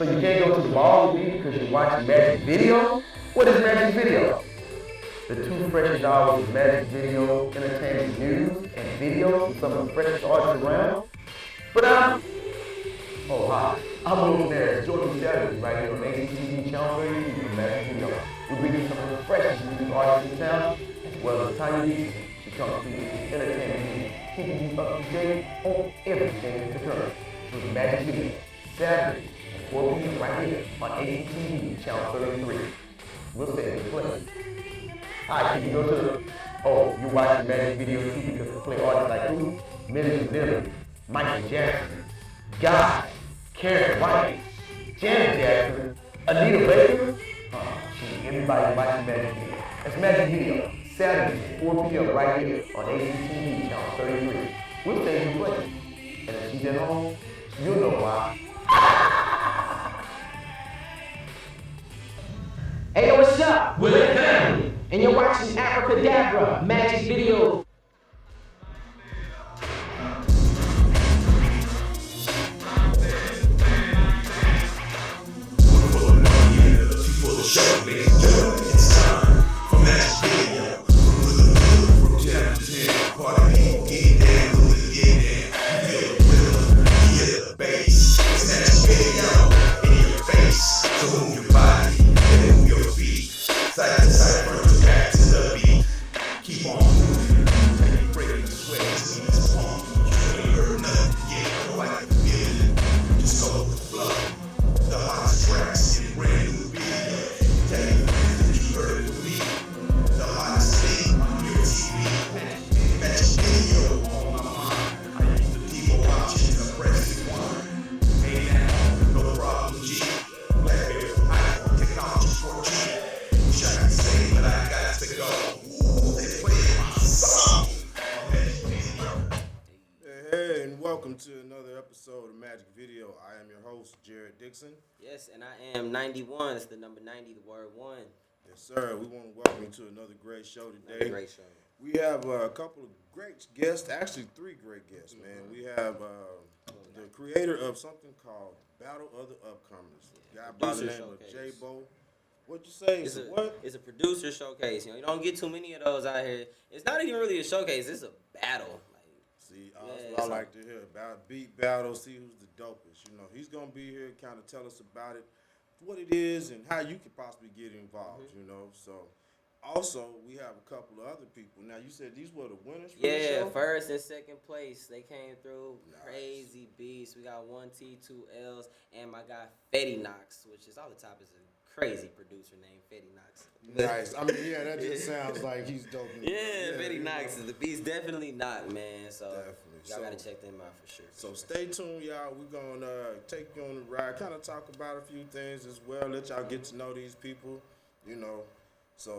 So you can't go to the ball with me because you're watching Magic Video? What is Magic Video? The two freshest hours of Magic Video, entertainment news, and videos from some of the freshest artists around. But hi, I'm over there at Jordan Saturday right here on ACTV Channel 32 from Magic Video. We bring you some of the freshest music artists in town, as well as Tiny Dixon. She comes to you with entertainment news, keeping you up to date on everything that's occurring. With Magic Video, Saturday at 4 p.m. right here on ACTV Channel 33. We'll stay in the place. Alright, can you go to the... Oh, you're watching Magic Video TV because we play artists like who? Millie Vanilli, Michael Jackson, Guy, Karen White, Janet Jackson, Anita Baker. Everybody watching Magic Video. That's Magic Video, Saturday, 4 p.m. right here on ACTV Channel 33. We'll stay in the place. And if she's at home, you'll know why. Hey, what's up? We're the family, and you're watching Abracadabra Magic Video. It's time for Magic Video. From 10 to 10, party people get down, get down. You feel the rhythm, you hear the bass. It's Magic Video in your face. So move your body and move your feet. Side to side, front to back to the beat. Keep on moving, take a break in the sweat to eat this pump. You ain't heard nothing yet, don't like the feeling. Just go with the flow. The hottest tracks in brand new video. Tell you that you heard it with me. The hottest thing on your TV. Magic Video on my mind. I use the people option to press it one. Hey now, no problem, G. Blackberry, iPhone, technology 14. Wish I could say, but I got to go. Ooh, they play my song on Magic Video. Hey, and welcome to another episode of Magic Video. I am your host, Jarrod Dixon. Yes, and I am 91. It's the number 90, the word one. Yes, sir. We want to welcome you to another great show today. Great show. We have a couple of great guests, actually 3 great guests, man. We have the creator of something called Battle of the Upcomers. Guy by the name of J-Bo. What'd you say? It's a producer showcase. You don't get too many of those out here. It's not even really a showcase. It's a battle. That's what I like to hear about. Beat battle, see who's the dopest. He's going to be here and kind of tell us about it, what it is, and how you could possibly get involved, So, also, we have a couple of other people. Now, you said these were the winners for the show? Yeah, first and second place. They came through. Nice. Crazy beasts. We got 1 T, 2 L's, and my guy Fetti Knox, which is off the top is a crazy producer named Fetti Knox. Nice. I mean, yeah, that just sounds like he's dope. Yeah, Fetti Knox is the beast. Definitely not, man. So definitely. Y'all gotta check them out for sure. So stay tuned, y'all. We're gonna take you on the ride, kind of talk about a few things as well. Let y'all get to know these people, So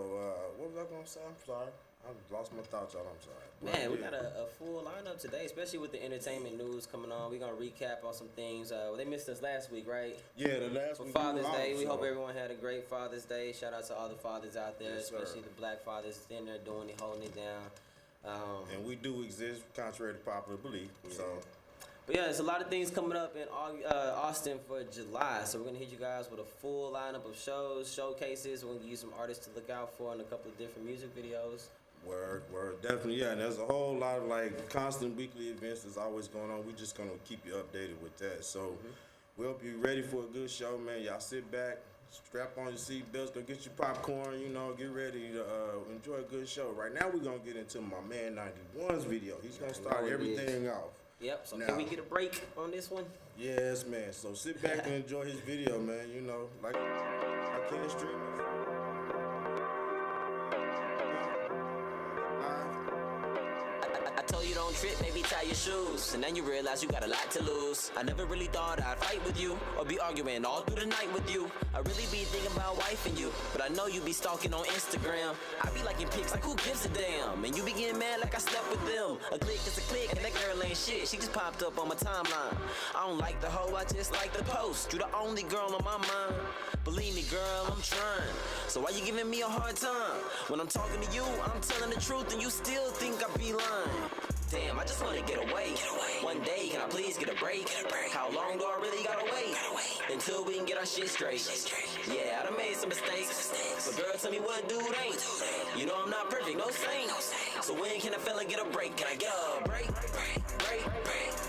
what was I gonna say? I'm sorry. I lost my thoughts, y'all. I'm sorry. Man, we got a full lineup today, especially with the entertainment news coming on. We're going to recap on some things. They missed us last week, right? Yeah, the last week. For Father's Day. We hope everyone had a great Father's Day. Shout out to all the fathers out there, especially the black fathers in there doing it, holding it down. And we do exist, contrary to popular belief. Yeah. So. But yeah, there's a lot of things coming up in Austin for July. So we're going to hit you guys with a full lineup of shows, showcases. We're going to give you some artists to look out for and a couple of different music videos. Word, definitely, yeah. And there's a whole lot of constant weekly events that's always going on. We're just gonna keep you updated with that. So we'll be ready for a good show, man. Y'all sit back, strap on your seatbelts, go get your popcorn, get ready to enjoy a good show. Right now, we're gonna get into my man 91's video. He's gonna start everything off. Yep. So now, can we get a break on this one? Yes, man. So sit back and enjoy his video, man. Like I can't stream it. I told you don't trip, maybe tie your shoes. And then you realize you got a lot to lose. I never really thought I'd fight with you or be arguing all through the night with you. I really be thinking about wifing you, but I know you be stalking on Instagram. I be liking pics like who gives a damn. And you be getting mad like I slept with them. A click is a click and that girl ain't shit. She just popped up on my timeline. I don't like the hoe, I just like the post. You the only girl on my mind. Believe me, girl, I'm trying. So why you giving me a hard time? When I'm talking to you, I'm telling the truth and you still think I be lying. Damn, I just wanna get away. One day, can I please get a break? How long do I really gotta wait? Until we can get our shit straight. Yeah, I done made some mistakes. But girl, tell me what dude ain't. You know I'm not perfect, no saint. So when can a fella get a break? Can I get a break?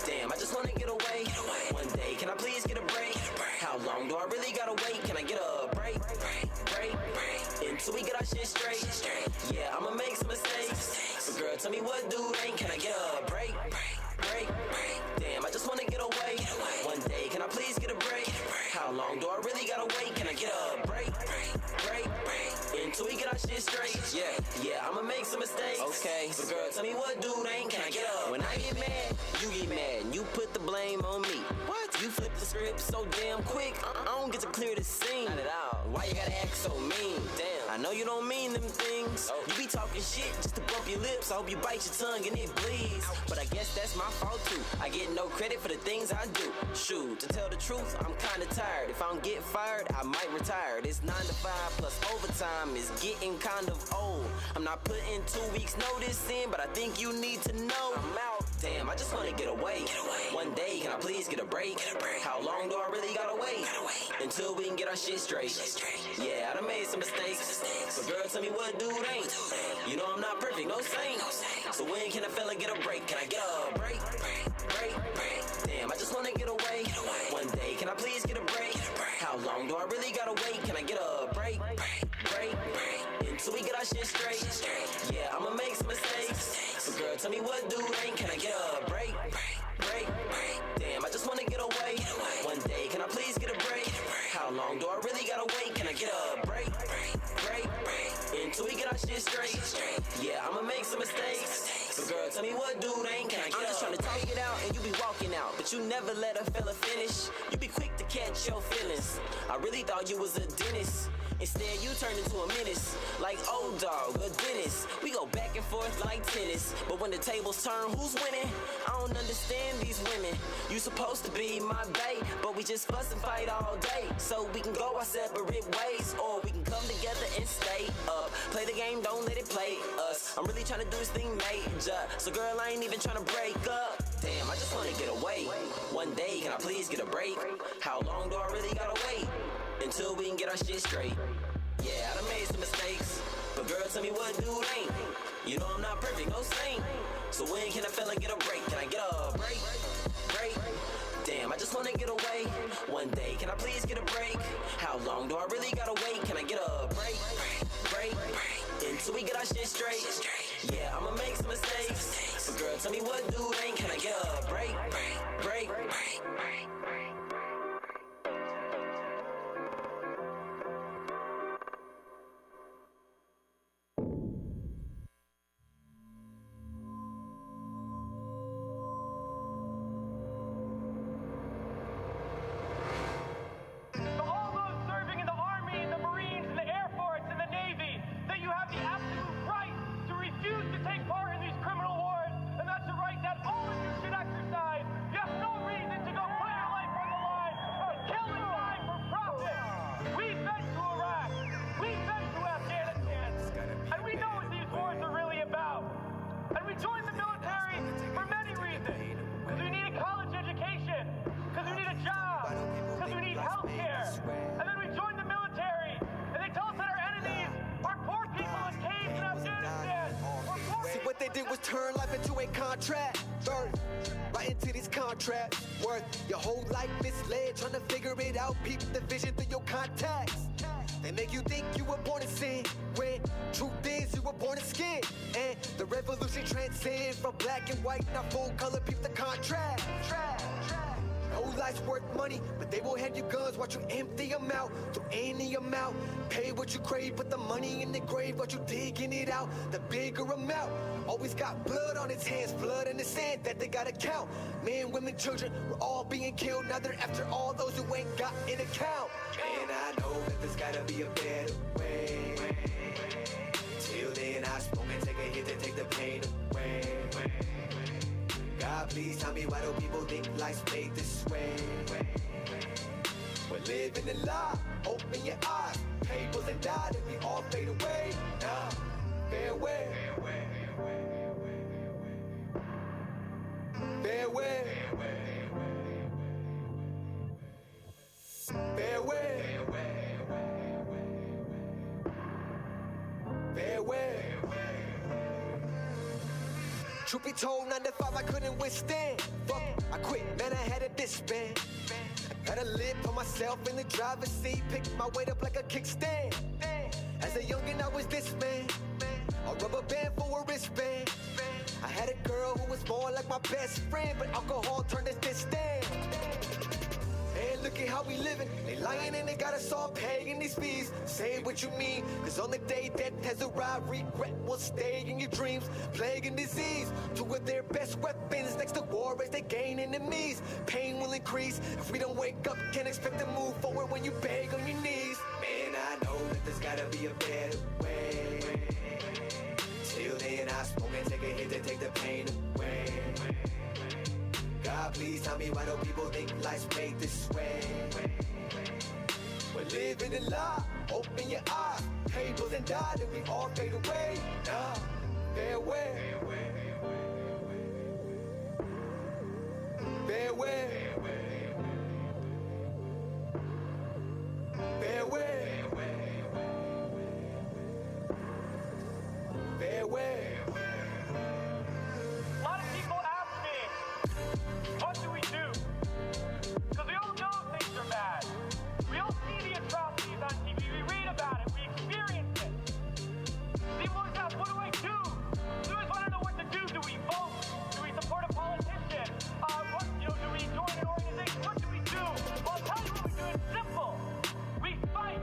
Damn, I just wanna get away. One day, can I please get a break? How long do I really gotta wait? Can I get a break? Until we get our shit straight. Yeah, I'ma make some mistakes. But girl, tell me what dude ain't. Can I get a break? Damn, I just wanna get away. One day, can I please get a break? How long do I really gotta wait? Can I get a break? Until we get our shit straight. Yeah, I'ma make some mistakes. Okay, but girl, tell me what dude ain't. Can I get up? When I get mad, you get mad, and you put the blame on me. What? You flip the script so damn quick. I don't get to clear the scene. Not at all. Why you gotta act so mean? Damn, I know you don't mean them things. You be talking shit just to bump your lips. I hope you bite your tongue and it bleeds. But I guess that's my fault too. I get no credit for the things I do. Shoot, to tell the truth, I'm kinda tired. If I don't get fired, I might retire. This 9 to 5 plus overtime is getting kind of old. I'm not putting 2 weeks notice in, but I think you need to know I'm out. Damn, I just wanna get away. One day, can I please get a break? How long do I really gotta wait? Until we can get our shit straight. Yeah, I done made some mistakes. But girl, tell me what dude ain't. You know I'm not perfect, no saint. So when can a fella get a break? Can I get a break? Damn, I just wanna get away. One day, can I please get a break? How long do I really gotta wait? Can I get a break? Until we get our shit straight. Yeah, I'ma make some mistakes. But girl, tell me what dude ain't. Can I get a break? Damn, I just wanna get away. One day, can I please get a break? How long do I really gotta wait? Can I get a break? Until we get our shit straight. Yeah, I'ma make some mistakes. But girl, tell me what dude ain't. Can I get I'm just trying to talk it out and you be walking out, but you never let a fella finish. You be quick to catch your feelings. I really thought you was a dentist. Instead, you turned into a menace, like old dog, a dentist. We go back and forth like tennis, but when the tables turn, who's winning? I don't understand these women. You supposed to be my bae, but we just fuss and fight all day. So we can go our separate ways, or we can come together and stay up. Play the game, don't let it play us. I'm really trying to do this thing major, so girl, I ain't even trying to break up. Damn, I just wanna get away. One day, can I please get a break? How long do I really gotta wait? Until we can get our shit straight. Yeah, I done made some mistakes, but girl, tell me what dude ain't. You know I'm not perfect, no saint. So when can a fella get a break? Can I get a break? Damn, I just wanna get away. One day, can I please get a break? How long do I really gotta wait? Can I get a break? Until we get our shit straight. Yeah, I'ma make some mistakes, but girl, tell me what dude ain't. Can I get a break? Turn life into a contract, right into this contract. Worth your whole life misled, trying to figure it out. Peep the vision through your contacts. They make you think you were born to sin, when truth is you were born to skin. And the revolution transcends from black and white, not full color. Peep the contract. No life's worth money, but they will hand you guns, watch you empty them out to any amount. Pay what you crave, put the money in the grave, watch you digging it out, the bigger amount. Always got blood on its hands, blood in the sand that they gotta count. Men, women, children, we're all being killed. Now they're after all those who ain't got an account. And I know that there's gotta be a better way. Till then I smoke and take a hit to take the pain away. God, please tell me, why do people think life's made this way? We're living a lie, open your eyes. Tables and die, and we all fade away. Now, farewell. Farewell. Truth be told, 9 to 5 I couldn't withstand. Fuck, I quit, man, I had a disband. Gotta live for myself in the driver's seat, pick my weight up like a kickstand. As a youngin', I was this man, a rubber band for a wristband. I had a girl who was more like my best friend, but alcohol turned us distant. Hey, look at how we living. They lying and they got us all paying these fees. Say what you mean, cause on the day death has arrived, regret will stay in your dreams. Plague and disease, two of their best weapons next to war as they gain enemies. Pain will increase if we don't wake up. Can't expect to move forward when you beg on your knees. Man, I know that there's gotta be a better way. Till then I smoke and take a hit to take the pain away. God, please tell me why do people think life's made this way? We're living a lie, open your eyes. Tables and die, then we all fade away. Nah, farewell. Farewell. Farewell. Farewell. A lot of people ask me, what do we do? Because we all know things are bad. We all see the atrocities on TV. We read about it. We experience it. People always ask, what do I do? We always want to know what to do. Do we vote? Do we support a politician? Do we join an organization? What do we do? Well, I'll tell you what we do. It's simple. We fight.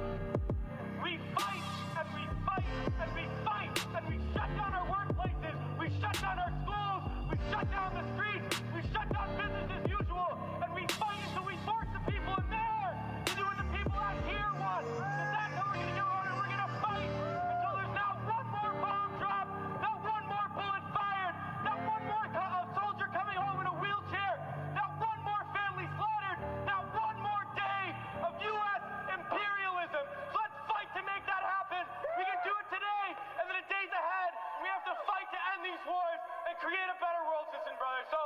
We fight and we fight and we fight and we shut down our workplaces. We shut down our schools. We shut down the streets. We shut down business as usual. And we fight until we force the people in there to do what the people out here want. And that's how we're going to go on, and we're going to fight until there's not one more bomb drop, not one more bullet fired, not one more soldier coming home in a wheelchair, not one more family slaughtered, not one more day of U.S. imperialism. So let's fight to make that happen. We can do it today and then in days ahead. We have to fight to end these wars and create a better world, sisters and brothers. So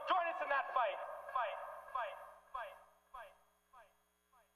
join us in that fight. Fight, fight, fight, fight, fight, fight, fight.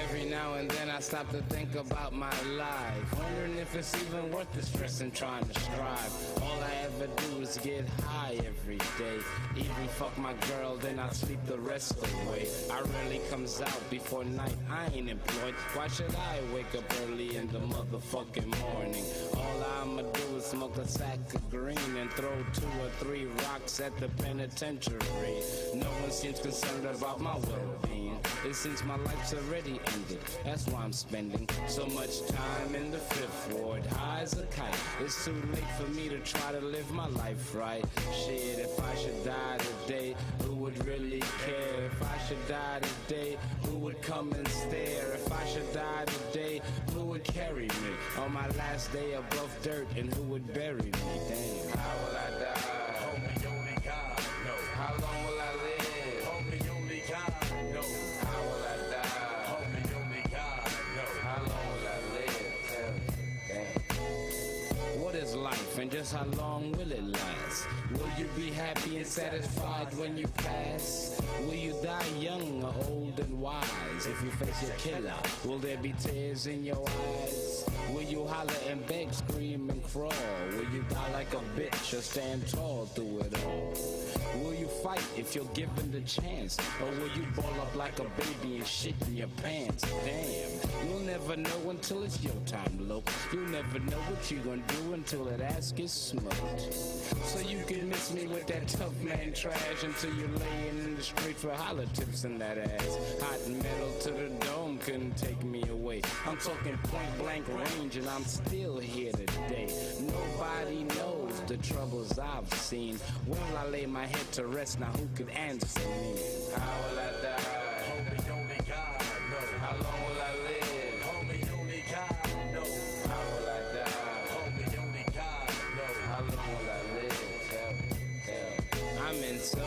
Every now and then I stop to think about my life, wondering if it's even worth the stress and trying to strive. All I ever do is get high every day. Even fuck my girl, then I sleep the rest away. I rarely comes out before night, I ain't employed. Why should I wake up early in the motherfucking morning? All I'ma do is smoke a sack of green and throw 2 or 3 rocks at the penitentiary. No one seems concerned about my well-being. It seems my life's already ended. That's why I'm spending so much time in the 5th ward, high as a kite. It's too late for me to try to live my life right. Shit, if I should die today, who would really care? If I should die today, who would come and stare? If I should die today, who would carry me on my last day above dirt, and who would bury me? Damn, how will I die? Homie, only God knows. How long will I live? Homie, only God knows. How will I die? Homie, only God knows. How long will I live? Tell me. Damn. What is life and just how long will it last? Will you be happy and satisfied when you pass? Will you die young or old and wise? If you face your killer, will there be tears in your eyes? Will you holler and beg, scream and crawl? Will you die like a bitch or stand tall through it all? Will you fight if you're given the chance? Or will you ball up like a baby and shit in your pants? Damn, you'll never know until it's your time, look. You'll never know what you're gonna do until that ass gets smoked. So you can miss me with that tough man trash until you're laying in the street for holler tips in that ass. Hot metal to the dome couldn't take me away. I'm talking point blank range and I'm still here today. Nobody knows the troubles I've seen. When will I lay my head to rest? Now who could answer me? How will I die? Homie, only God knows. How long will I live? Homie, only God knows. How will I die? Homie, only God knows. How long will I live? Tell me. I'm in so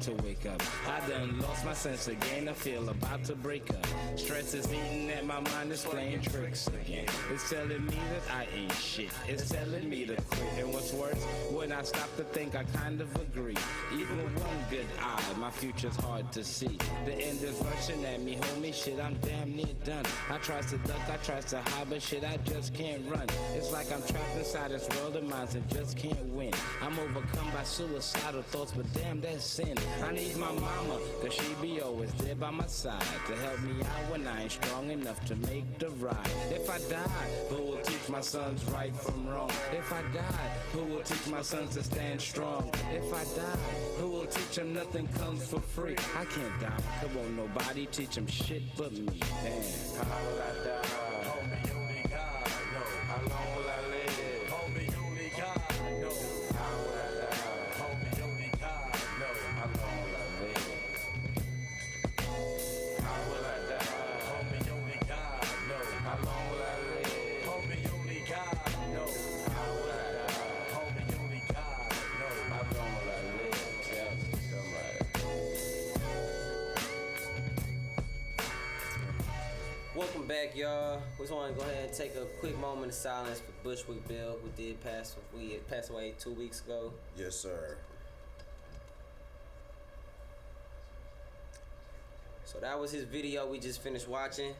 to wake up. I done lost my sense again, I feel about to break up. Stress is eating at my mind, is playing tricks again. It's telling me that I ain't shit, it's telling me to quit. And what's worse, when I stop to think, I kind of agree. Even with one good eye, my future's hard to see. The end is rushing at me, homie, shit, I'm damn near done. I tries to duck, I tries to hide, but shit, I just can't run. It's like I'm trapped inside this world of mine and just can't win. I'm overcome by suicidal thoughts, but damn, that's sin. I need my mama, cause she be always there by my side to help me out when I ain't strong enough to make the ride. If I die, who will teach my sons right from wrong? If I die, who will teach my sons to stand strong? If I die, who will teach them nothing comes for free? I can't die, cause won't nobody teach them shit but me. Damn, how will I die? Homie, only God knows. How long will I live? Homie, only God knows. How will I die? Homie, only God knows. How long will I live? How will I die? Homie, only God knows. How long will I live? Homie, only God knows. How will I die? Homie, only God knows. How long will I live? Tell somebody. Welcome back, y'all. We just want to go ahead and take a quick moment of silence for Bushwick Bill, who did pass away 2 weeks ago. Yes, sir. So that was his video we just finished watching,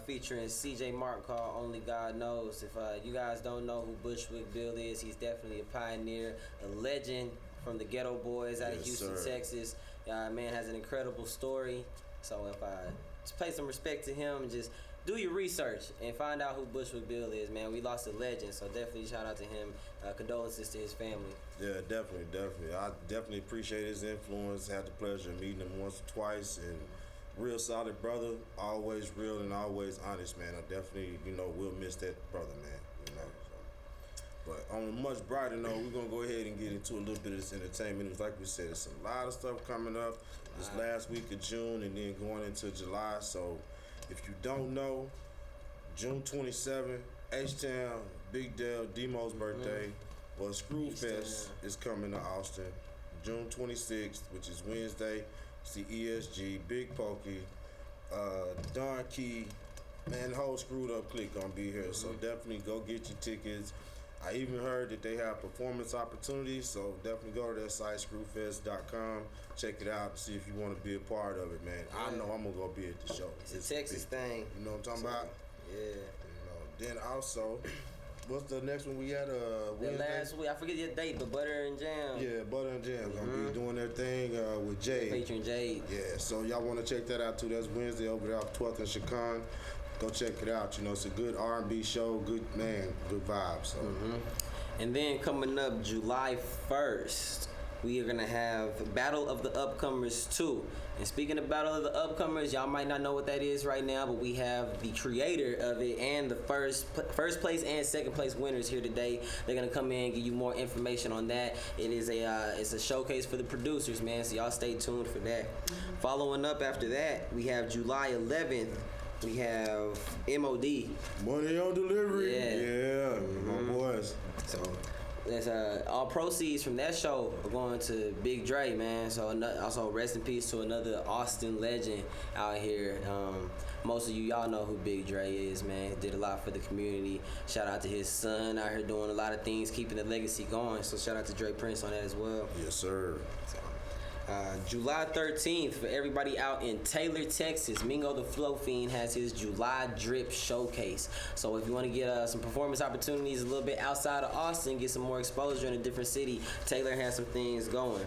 featuring CJ Mark, called Only God Knows. If you guys don't know who Bushwick Bill is, he's definitely a pioneer, a legend from the Ghetto Boys out of Houston, sir. Texas. Man has an incredible story. So if I just pay some respect to him and just do your research and find out who Bushwick Bill is, man. We lost a legend, so definitely shout out to him. Condolences to his family. Yeah, definitely. I definitely appreciate his influence. Had the pleasure of meeting him once or twice, and real solid brother, always real and always honest, man. I definitely, will miss that brother, man. So. But on a much brighter note, we're gonna go ahead and get into a little bit of this entertainment news. Like we said, there's a lot of stuff coming up this last week of June and then going into July. So if you don't know, June 27th, H-Town, Big Dale, Demo's birthday. Well, Screwfest is coming to Austin. June 26th, which is Wednesday. It's the ESG, Big Pokey, Don Key, man, the whole screwed up clique gonna be here. So definitely go get your tickets. I even heard that they have performance opportunities, so definitely go to their site, screwfest.com. Check it out and see if you want to be a part of it, man. I know I'm gonna go be at the show. It's a Texas thing. You know what I'm talking about? Yeah. Then also, what's the next one we had? Wednesday? Last week, I forget your date, but Butter and Jam. Yeah, Butter and Jam gonna be doing their thing with Jade. Featuring Jade. Yeah, so y'all want to check that out too. That's Wednesday over there off 12th and Chacon. Go check it out. It's a good R&B show. Good vibes. So. And then coming up July 1st, we are gonna have Battle of the Upcomers 2. And speaking of Battle of the Upcomers, y'all might not know what that is right now, but we have the creator of it and the first place and second place winners here today. They're gonna come in and give you more information on that. It is it's a showcase for the producers, man. So y'all stay tuned for that. Following up after that, we have July 11th. We have MOD. Money on delivery. Yeah. My boys. So there's all proceeds from that show are going to Big Dre, man. So also rest in peace to another Austin legend out here. Most of y'all know who Big Dre is, man. Did a lot for the community. Shout out to his son out here doing a lot of things, keeping the legacy going. So shout out to Dre Prince on that as well. Yes, sir. July 13th, for everybody out in Taylor, Texas, Mingo the Flow Fiend has his July Drip Showcase. So if you want to get some performance opportunities a little bit outside of Austin, get some more exposure in a different city, Taylor has some things going.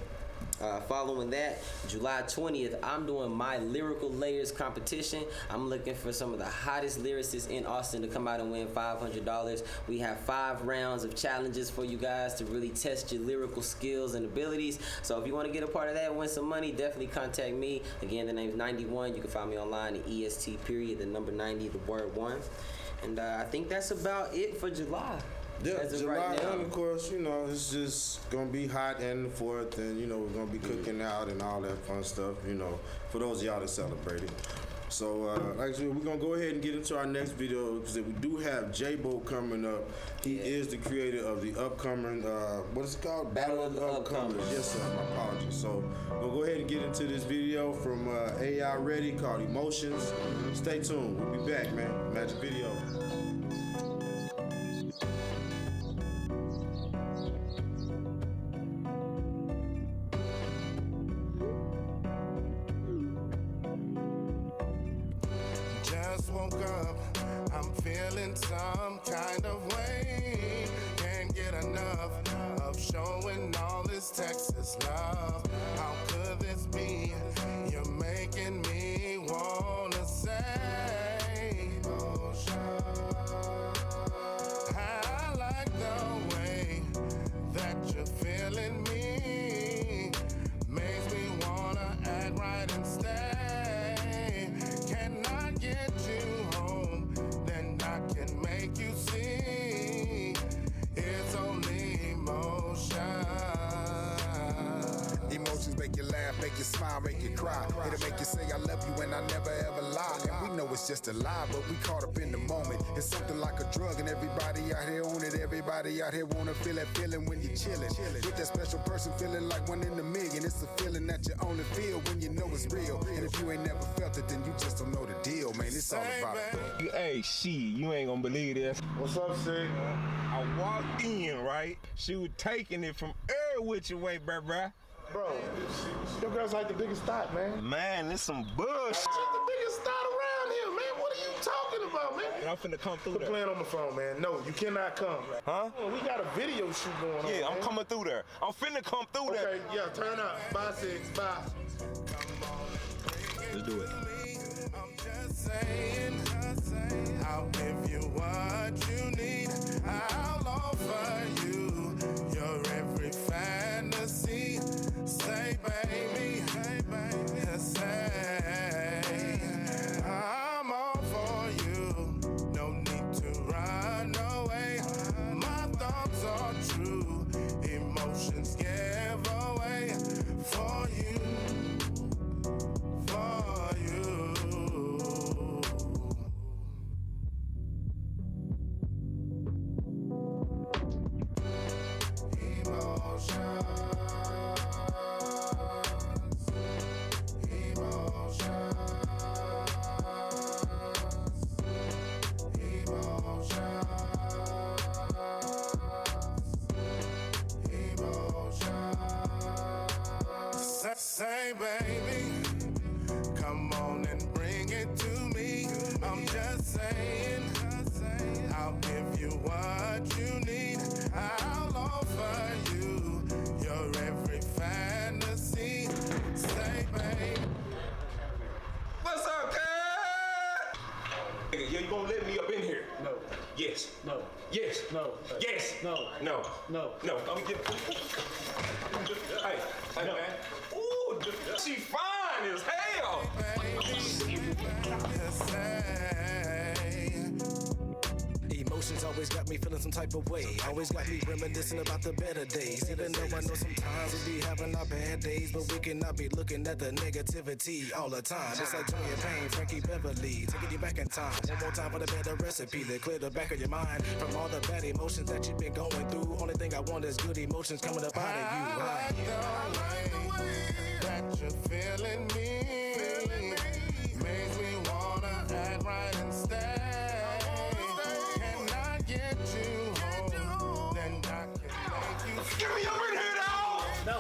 Following that, July 20th, I'm doing my Lyrical Layers competition. I'm looking for some of the hottest lyricists in Austin to come out and win $500. We have 5 rounds of challenges for you guys to really test your lyrical skills and abilities. So if you want to get a part of that and win some money, definitely contact me. Again, the name's 91. You can find me online at EST period, the number 90, the word 1. And I think that's about it for July. Yeah, July, and of course, it's just gonna be hot and forth, and we're gonna be cooking out and all that fun stuff. For those of y'all that celebrate it. So, like I said, we're gonna go ahead and get into our next video because we do have J-Bo coming up. He is the creator of the upcoming, what is it called? Battle of the Upcomers. Yes, sir. My apologies. So, we'll go ahead and get into this video from AI Ready called Emotions. Stay tuned. We'll be back, man. Magic Video. Just woke up, I'm feeling some kind of way. Can't get enough of showing all this Texas love. How could this be? You're making me wanna say, I like the way that you're feeling me. Makes me wanna act right and stay. Can I get you home? Then I can make you see. It's only emotion. Emotions make you laugh, make you smile, make you cry. It'll make you say I love you and I never ever lie. And we know it's just a lie, but we caught up in the moment. It's something like a drug and everybody out here on it. Everybody out here wanna feel that feeling when you're chilling. With that special person feeling like one in a million. It's a feeling that you only feel when you know it's real. And if you ain't never felt it, then you just don't know the deal, man. It's all about it. Hey, shit, you ain't gonna believe this. What's up, Sig? I walked in, right? She was taking it from every which way, bruh. Bro, your girl's like the biggest thought, man. Man, this some bullshit. She's the biggest thought around here, man. What are you talking about, man? And I'm finna come through Quit there. playing on the phone, man. No, you cannot come. Huh? We got a video shoot going on. Yeah, I'm man. coming through there. I'm finna come through there. Okay, yeah, turn up. Bye, Six. Bye. Let's do it. I'm just saying, I'll give you what you need. I'll offer you your every fantasy. Say, baby, say, I'm all for you. No need to run away. My thoughts are true. Emotions give away for you. For you. Say, baby, come on and bring it to me. I'm just saying, I'll give you what you need. I'll offer you your every fantasy. Say, baby. What's up, cuz? Nigga, you gonna let me up in here? No. Yes. No. Yes. No. Yes. No. No. No. No. I'm getting. Hey, No. man. Ooh, she fine as hell. Emotions always got me feeling some type of way. Always got me reminiscing about the better days. Even though I know sometimes we be having our bad days, but we cannot be looking at the negativity all the time. Just like Joey and Payne, Frankie Beverly, taking you back in time. One more time for the better recipe that clear the back of your mind from all the bad emotions that you've been going through. Only thing I want is good emotions coming up out of you. I like the way that you're feeling me. Makes me wanna act right and stay. Can I get you home? Then I can make you Get me up in here, dog. No.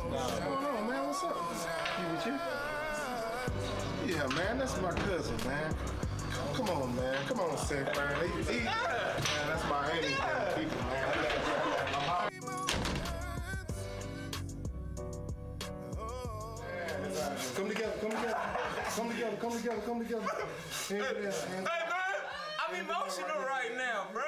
What's going on, man? What's up? You with you? Yeah, man. That's my cousin, man. Come on, man. Come on, Seth, man. Man, that's my auntie, man. People, man. Come together, come together. Come together, come together, come together. Hey, man, I'm emotional right now, bro.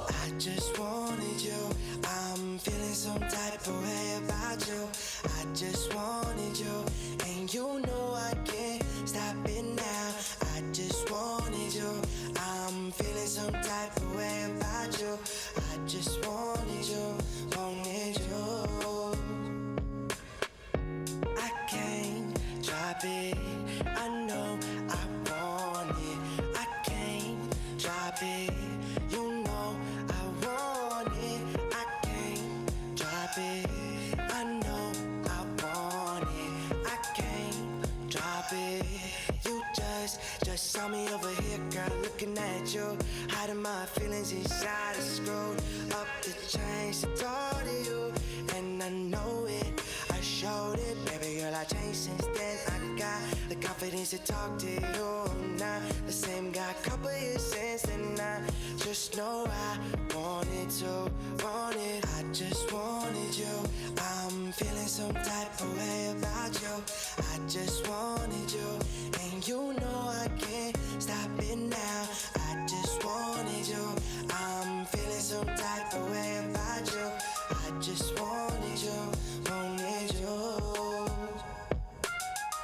I just wanted you. I'm feeling some type of way about you. I just wanted you, and you know I can't stop it now. I just wanted you. I'm feeling some type of way about you. I just wanted you, wanted you. I can't drop it. I know I want it. I can't drop it. You know I want it. I can't drop it. I know I want it. I can't drop it. You just saw me over here, girl, looking at you. Hiding my feelings inside. I scrolled up the change to talk to you, and I know it. I showed it, baby girl. I changed since then. I got the confidence to talk to you. I'm not the same guy, couple years since, and I just know I wanted to, wanted. I just wanted you. I'm feeling some type of way about you. I just wanted you, and you know I can't stop it now. I just wanted you. I'm feeling some type of way about you. I just wanted you, wanted you.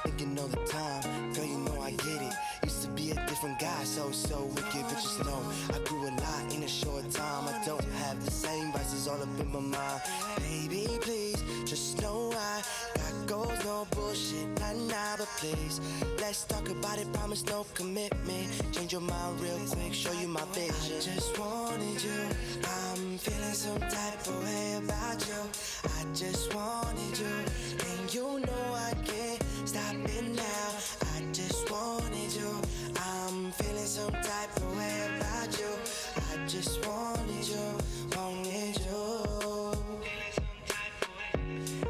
Thinking all the time, girl, you know I get it. Used to be a different guy, so wicked, but just know I grew a lot in a short time. I don't have the same vices all up in my mind. Baby, please, just know I got goals, no bullshit, not now, but please, let's talk about it, promise no commitment. Change your mind real quick, show you my vision. I just wanted you. I'm feeling some type of way about you. I just wanted you, and you know I can't stop it now. I just wanted you. I'm feeling some type of way about you. I just wanted you, wanted you.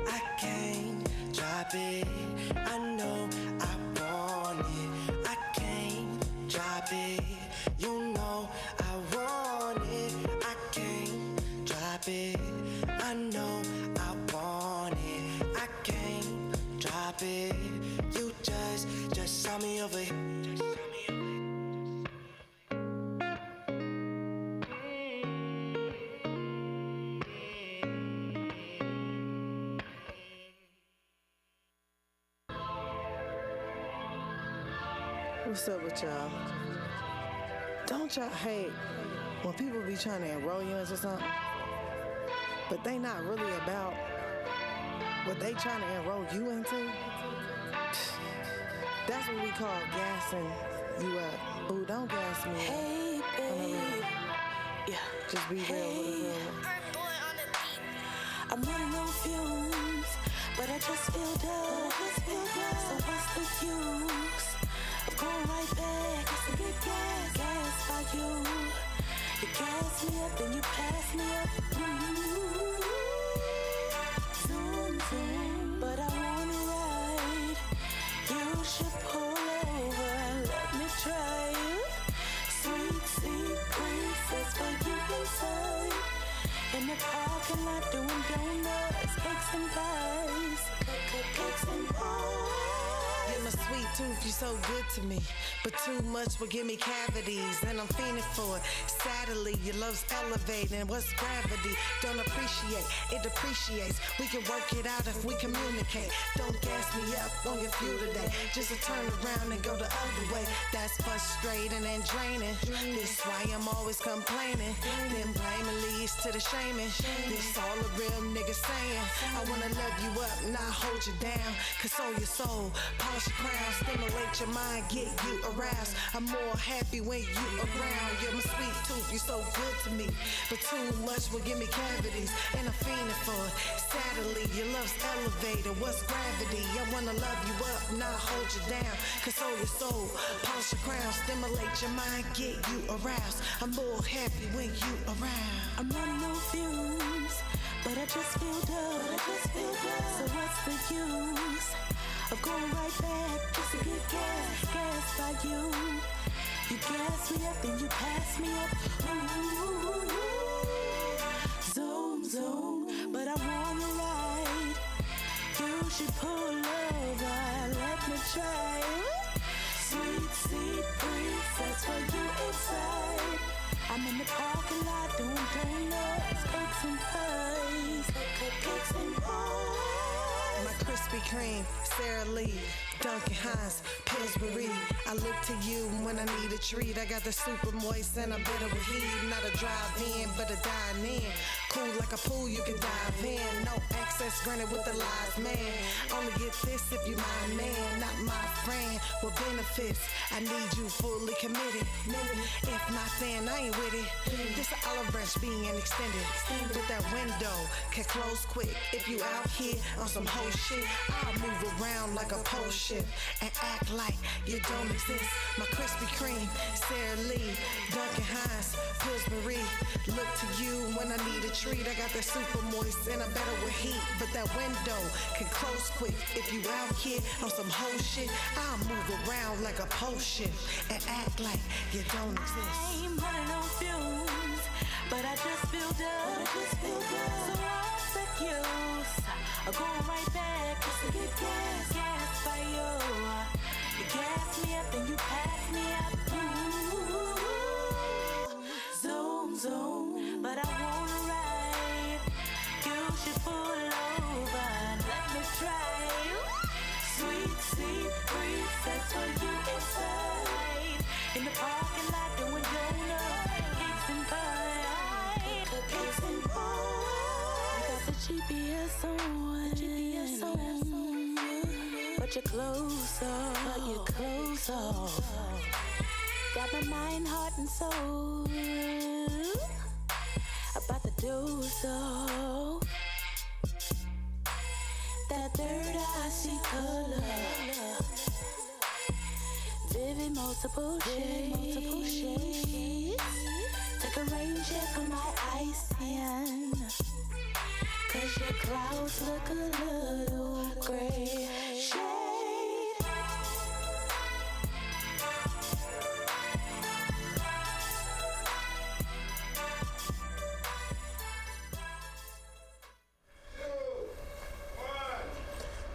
I can't drop it. I know I want it. I can't drop it. You know I want it. I can't drop it. I know I want it. I can't drop it. You just saw me over here. What's up with y'all? Don't y'all hate when people be trying to enroll you into something, but they not really about what they trying to enroll you into? That's what we call gassing you up. Ooh, don't gas me up. Hey, babe. Yeah. Just be real with a real one. I'm running on fumes, but I just feel done. So what's the use of going right back? It's a good gas by you. You gas me up, then you pass me up. Zoom, zoom, but I wanna ride. You should pull over and let me try you. Sweet, sweet princess for you inside. In the parking lot doing donuts, cakes and pies. Cakes and pies. You're my sweet tooth, you so good to me. But too much will give me cavities, and I'm fiending for it. Sadly, your love's elevating. What's gravity? Don't appreciate, it depreciates. We can work it out if we communicate. Don't gas me up on your fuel today. Just to turn around and go the other way. That's frustrating and draining. This why I'm always complaining. Then blaming leads to the shaming. This all a real nigga saying. I wanna love you up, not hold you down. Console your soul, polish your crown, stimulate your mind, get you aroused. I'm more happy when you around. You're my sweet tooth, you're so good to me. But too much will give me cavities, and I'm fiending for it. Sadly, your love's elevated. What's gravity? I wanna love you up, not hold you down. Console your soul, polish your crown, stimulate your mind, get you aroused. I'm more happy when you around. I'm running on fumes, but I just feel done. So what's the use of going right back just to get gas by you? You gas me up, then you pass me up. Ooh, zoom, zoom, but I wanna ride. You should pull over, let me try. Sweet, sweet princess for you inside. I'm in the parking lot doing donuts, cakes and pies. Cakes and pies. My Krispy Kreme, Sara Lee, Dunkin' Hines, Pillsbury. I look to you when I need a treat. I got the super moist and I'm better with heat. Not a drive-in, but a dine-in. Cool like a pool, you can dive in. No access granted with the live man. Only get this if you my man, not my friend. With benefits, I need you fully committed. If not, then I ain't with it. This a olive branch being extended. With that window, can close quick. If you out here on some whole shit, I'll move around like a post ship and act like you don't exist. My Krispy Kreme, Sara Lee, Duncan Hines, Pillsbury. Look to you when I need a treat. I got that super moist and I'm better with heat. But that window can close quick. If you out here on some whole shit, I'll move around like a post ship and act like you don't exist. I'm running on fumes, but I just filled up. So I'll excuse. I'm going right back just to get gas. Gas by you. You gas me up and you pass me up. Zoom, zoom. But I wanna ride. You should pull over and let me try. Sweet, sweet breeze, that's for you inside. In the parking lot doing donuts, cakes and pie. Cakes and pie. You got the GPS on. But your clothes off. Got my mind, heart, and soul. About to do so. That third eye see color. Vivid multiple shades. Take a rain check on my ice in. Cause your clouds look a little gray. Shade.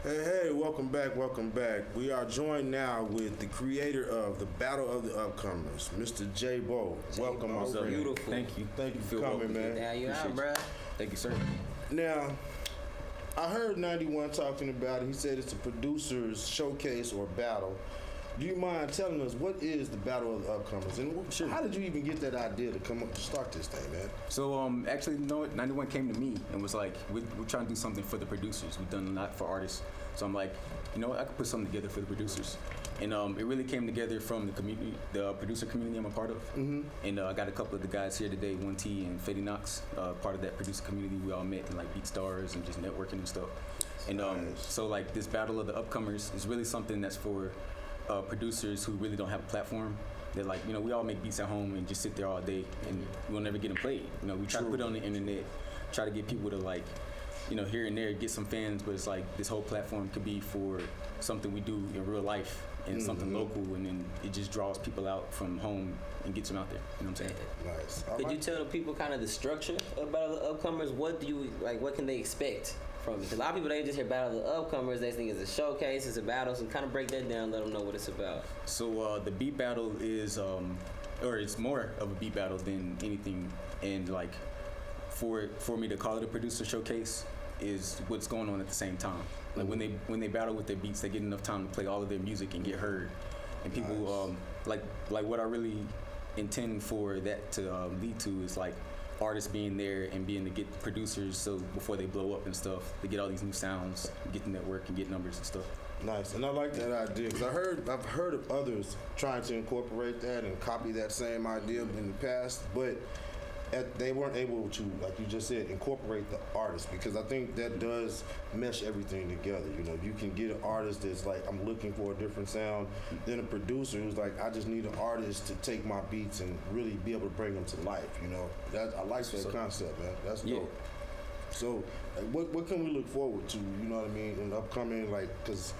Hey, welcome back. We are joined now with the creator of the Battle of the Upcomers, Mr. J. Bo. Welcome, my friend. Beautiful. Thank you. Thank you for coming, man. Yeah, you out, bruh. Thank you, sir. Now, I heard 91 talking about it. He said it's a producer's showcase or battle. Do you mind telling us what is the Battle of the Upcomers, and how did you even get that idea to come up to start this thing, man? So actually, 91 came to me and was like, we're trying to do something for the producers. We've done a lot for artists, so I'm like, you know what, I could put something together for the producers. And it really came together from the community, the producer community I'm a part of. Mm-hmm. And I got a couple of the guys here today, 1T and Fetti Knox, part of that producer community. We all met in like BeatStars and just networking and stuff. And so like this Battle of the Upcomers is really something that's for producers who really don't have a platform. They're like, you know, we all make beats at home and just sit there all day and we'll never get them played. You know, we try to put it on the internet, try to get people to like, you know, here and there get some fans, but it's like this whole platform could be for something we do in real life and something local, and then it just draws people out from home and gets them out there. You know what I'm saying? Nice. Could you tell the people kind of the structure of Battle of the Upcomers? What do you like? What can they expect from it? Because a lot of people, they just hear Battle of the Upcomers, they think it's a showcase, it's a battle. So kind of break that down, let them know what it's about. So the beat battle is, or it's more of a beat battle than anything, and like for me to call it a producer showcase is what's going on at the same time. Like when they battle with their beats, they get enough time to play all of their music and get heard. And people like what I really intend for that to lead to is like artists being there and being to get producers, so before they blow up and stuff, they get all these new sounds, get the network and get numbers and stuff. Nice, and I like that idea because I've heard of others trying to incorporate that and copy that same idea in the past, but they weren't able to, like you just said, incorporate the artist, because I think that does mesh everything together. You know, you can get an artist that's like, I'm looking for a different sound, then a producer who's like, I just need an artist to take my beats and really be able to bring them to life. You know, I like that concept, man. That's dope. So, like, what can we look forward to? You know what I mean, in the upcoming, like, because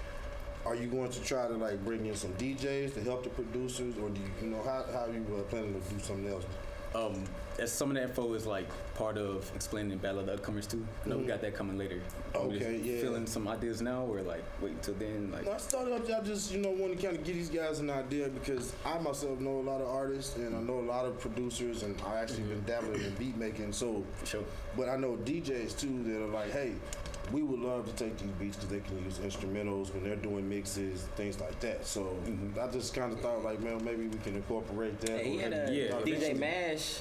are you going to try to like bring in some DJs to help the producers, or do you know how are you planning to do something else? Some of the info is like part of explaining Battle of the Upcomers too. I know we got that coming later. Okay, yeah. Feeling some ideas now, or like wait until then? Like, no, I started up. I just want to kind of give these guys an idea, because I myself know a lot of artists and I know a lot of producers, and I actually been dabbling in beat making. So, for sure. But I know DJs too that are like, hey, we would love to take these beats because they can use instrumentals when they're doing mixes, things like that. So I just kind of thought like, man, maybe we can incorporate that. He had DJ Mash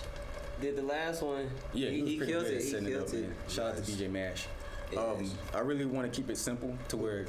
did the last one. Yeah, he killed it. He setting killed it. Shout out to DJ Mash. I really want to keep it simple to where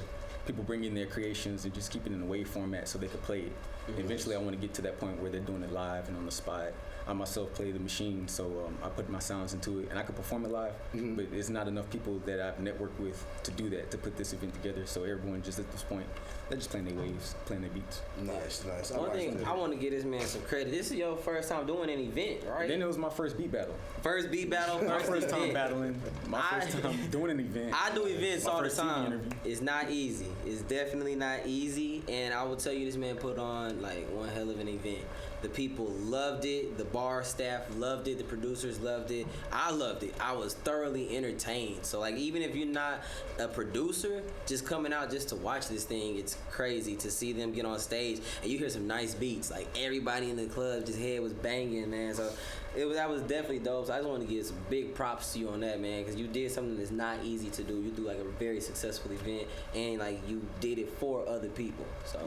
people bring in their creations and just keep it in a wave format so they could play it. Eventually, I want to get to that point where they're doing it live and on the spot. I myself play the machine, so I put my sounds into it, and I can perform it live, but it's not enough people that I've networked with to do that, to put this event together. So everyone just at this point, they're just playing their waves, playing their beats. Nice. One thing, I want to give this man some credit. This is your first time doing an event, right? Then it was my first beat battle. My first time battling, my first time doing an event. I do events all the time. It's not easy. It's definitely not easy, and I will tell you, this man put on like one hell of an event. The people loved it. The bar staff loved it. The producers loved it. I loved it. I was thoroughly entertained. So like, even if you're not a producer, just coming out just to watch this thing, it's crazy to see them get on stage and you hear some nice beats. Like everybody in the club, just head was banging, man. So that was definitely dope. So I just want to give some big props to you on that, man, because you did something that's not easy to do. You do like a very successful event, and like you did it for other people. So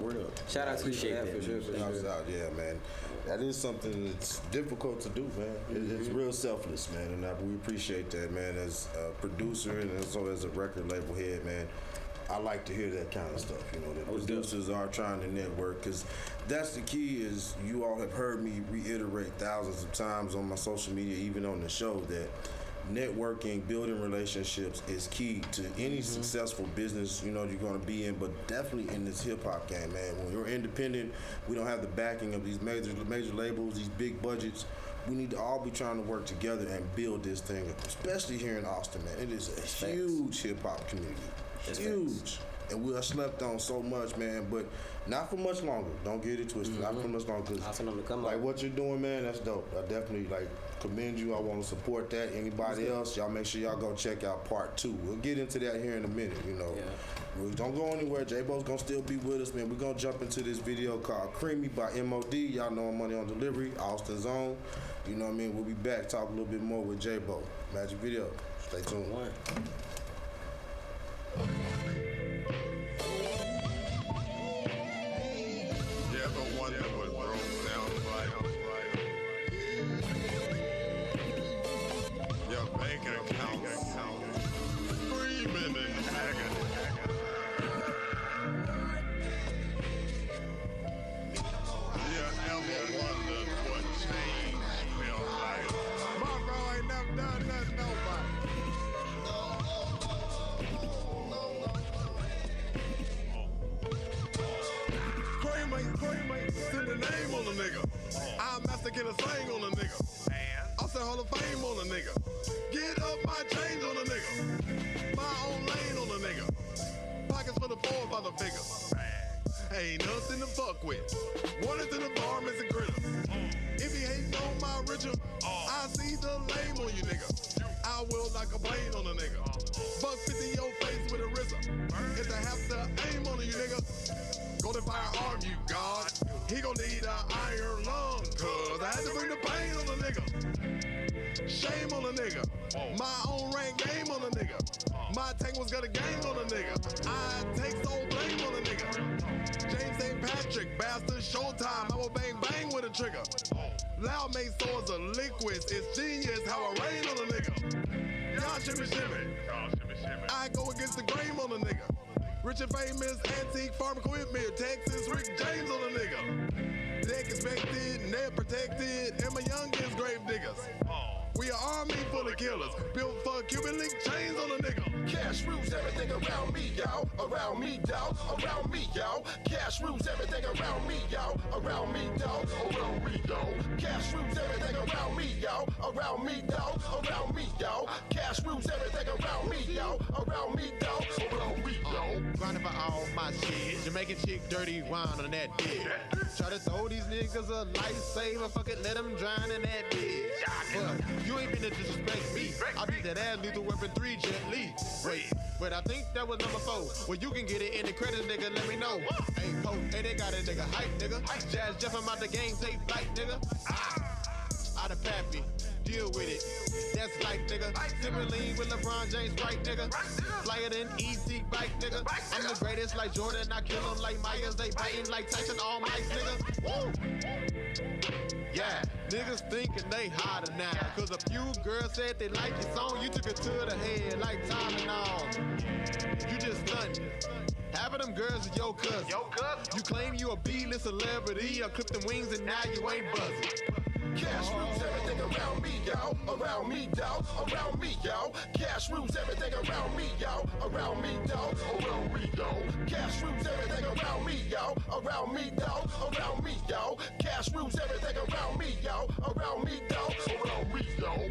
shout out to you for that, for sure. Yeah, man. That is something that's difficult to do, man. It's real selfless, man, and we appreciate that, man. As a producer and also as a record label head, man, I like to hear that kind of stuff, you know, that producers are trying to network, because that's the key. Is you all have heard me reiterate thousands of times on my social media, even on the show, that networking, building relationships is key to any successful business, you know, you're going to be in, but definitely in this hip-hop game, man. When you're independent, we don't have the backing of these major labels, these big budgets. We need to all be trying to work together and build this thing, especially here in Austin, man. It is a huge hip-hop community. Huge. And we are slept on so much, man, but not for much longer. Don't get it twisted. Not for much longer. Like what you're doing, man, that's dope. I definitely commend you. I want to support that. Anybody else, y'all make sure y'all go check out part 2. We'll get into that here in a minute, you know. We don't go anywhere. J-Bo's gonna still be with us, man. We're gonna jump into this video called Creamy by MOD. Y'all know Money on Delivery, Austin's own. You know what I mean? We'll be back, talk a little bit more with J-Bo. Magic Video. Stay tuned. Get a slang on a nigga. I said Hall of Fame on a nigga. Get up my chains on a nigga. My own lane on a nigga. Pockets for the 4 by the figure. Ain't nothing to fuck with. One is in the bar, missing critter. If he hating on my richer, I see the lame on you nigga. I will knock a plane on a nigga. Buck 50 your face with a RZA. If I have to aim on you nigga, go to firearm you God. He gon' need an iron lung, cause I had to bring the pain on the nigga. Shame on a nigga. My own rank game on a nigga. My tank was got a game on a nigga. I take sole blame on a nigga. James St. Patrick, bastard, showtime. I will bang bang with a trigger. Loud made swords of liquids. It's genius how I rain on a nigga. Y'all shimmy shimmy. I go against the grain on a nigga. Rich and famous, antique farm equipment, Texas, Rick James on a nigga. Deck expected, net protected, and my youngest grave diggers. We an army full of killers, built for Cuban link chains on a nigga. Cash rules everything around me, y'all. Around me, y'all. Around me, y'all. Cash rules everything around me, y'all. Around me, y'all. Around me, y'all. Cash rules everything around me, y'all. Around me, y'all. Around me, y'all. Cash rules everything around me, y'all. Around me, y'all. Around me, y'all. Grinding for all my shit. Jamaican chick, dirty wine on that dick. Try to throw these niggas a lifesaver. Fuck it, let them drown in that bitch. But you ain't been to disrespect me. I beat that ass, lethal weapon 3, Jet Li. Wait, but I think that was number 4. Well, you can get it in the credits, nigga, let me know. Hey, Pope, hey, they got a nigga hype, nigga. Jazz Jeff, I'm out the game, take flight, nigga. Out of Pappy. deal with it. That's like, nigga. Sippin' lean with LeBron James, right, nigga. Flyer than easy bike, nigga. I'm the greatest like Jordan, I kill them like Myers. They biting like Tyson, all mice, nigga. Woo! Yeah, niggas thinking they hotter now. Cause a few girls said they like your song. You took it to the head like Tylenol. You just stuntin'. Half of them girls is your cousin. You claim you a B-list celebrity. I clip them wings and now you ain't buzzing. Cash rules everything around me, y'all. Around me, dog. Around me, y'all. Cash rules everything around me, y'all. Around me, dog. Around me, y'all. Cash rules everything around me, y'all. Around me, dog. Around me, y'all. Cash rules everything around me, y'all. Around me, dog. Around me, y'all.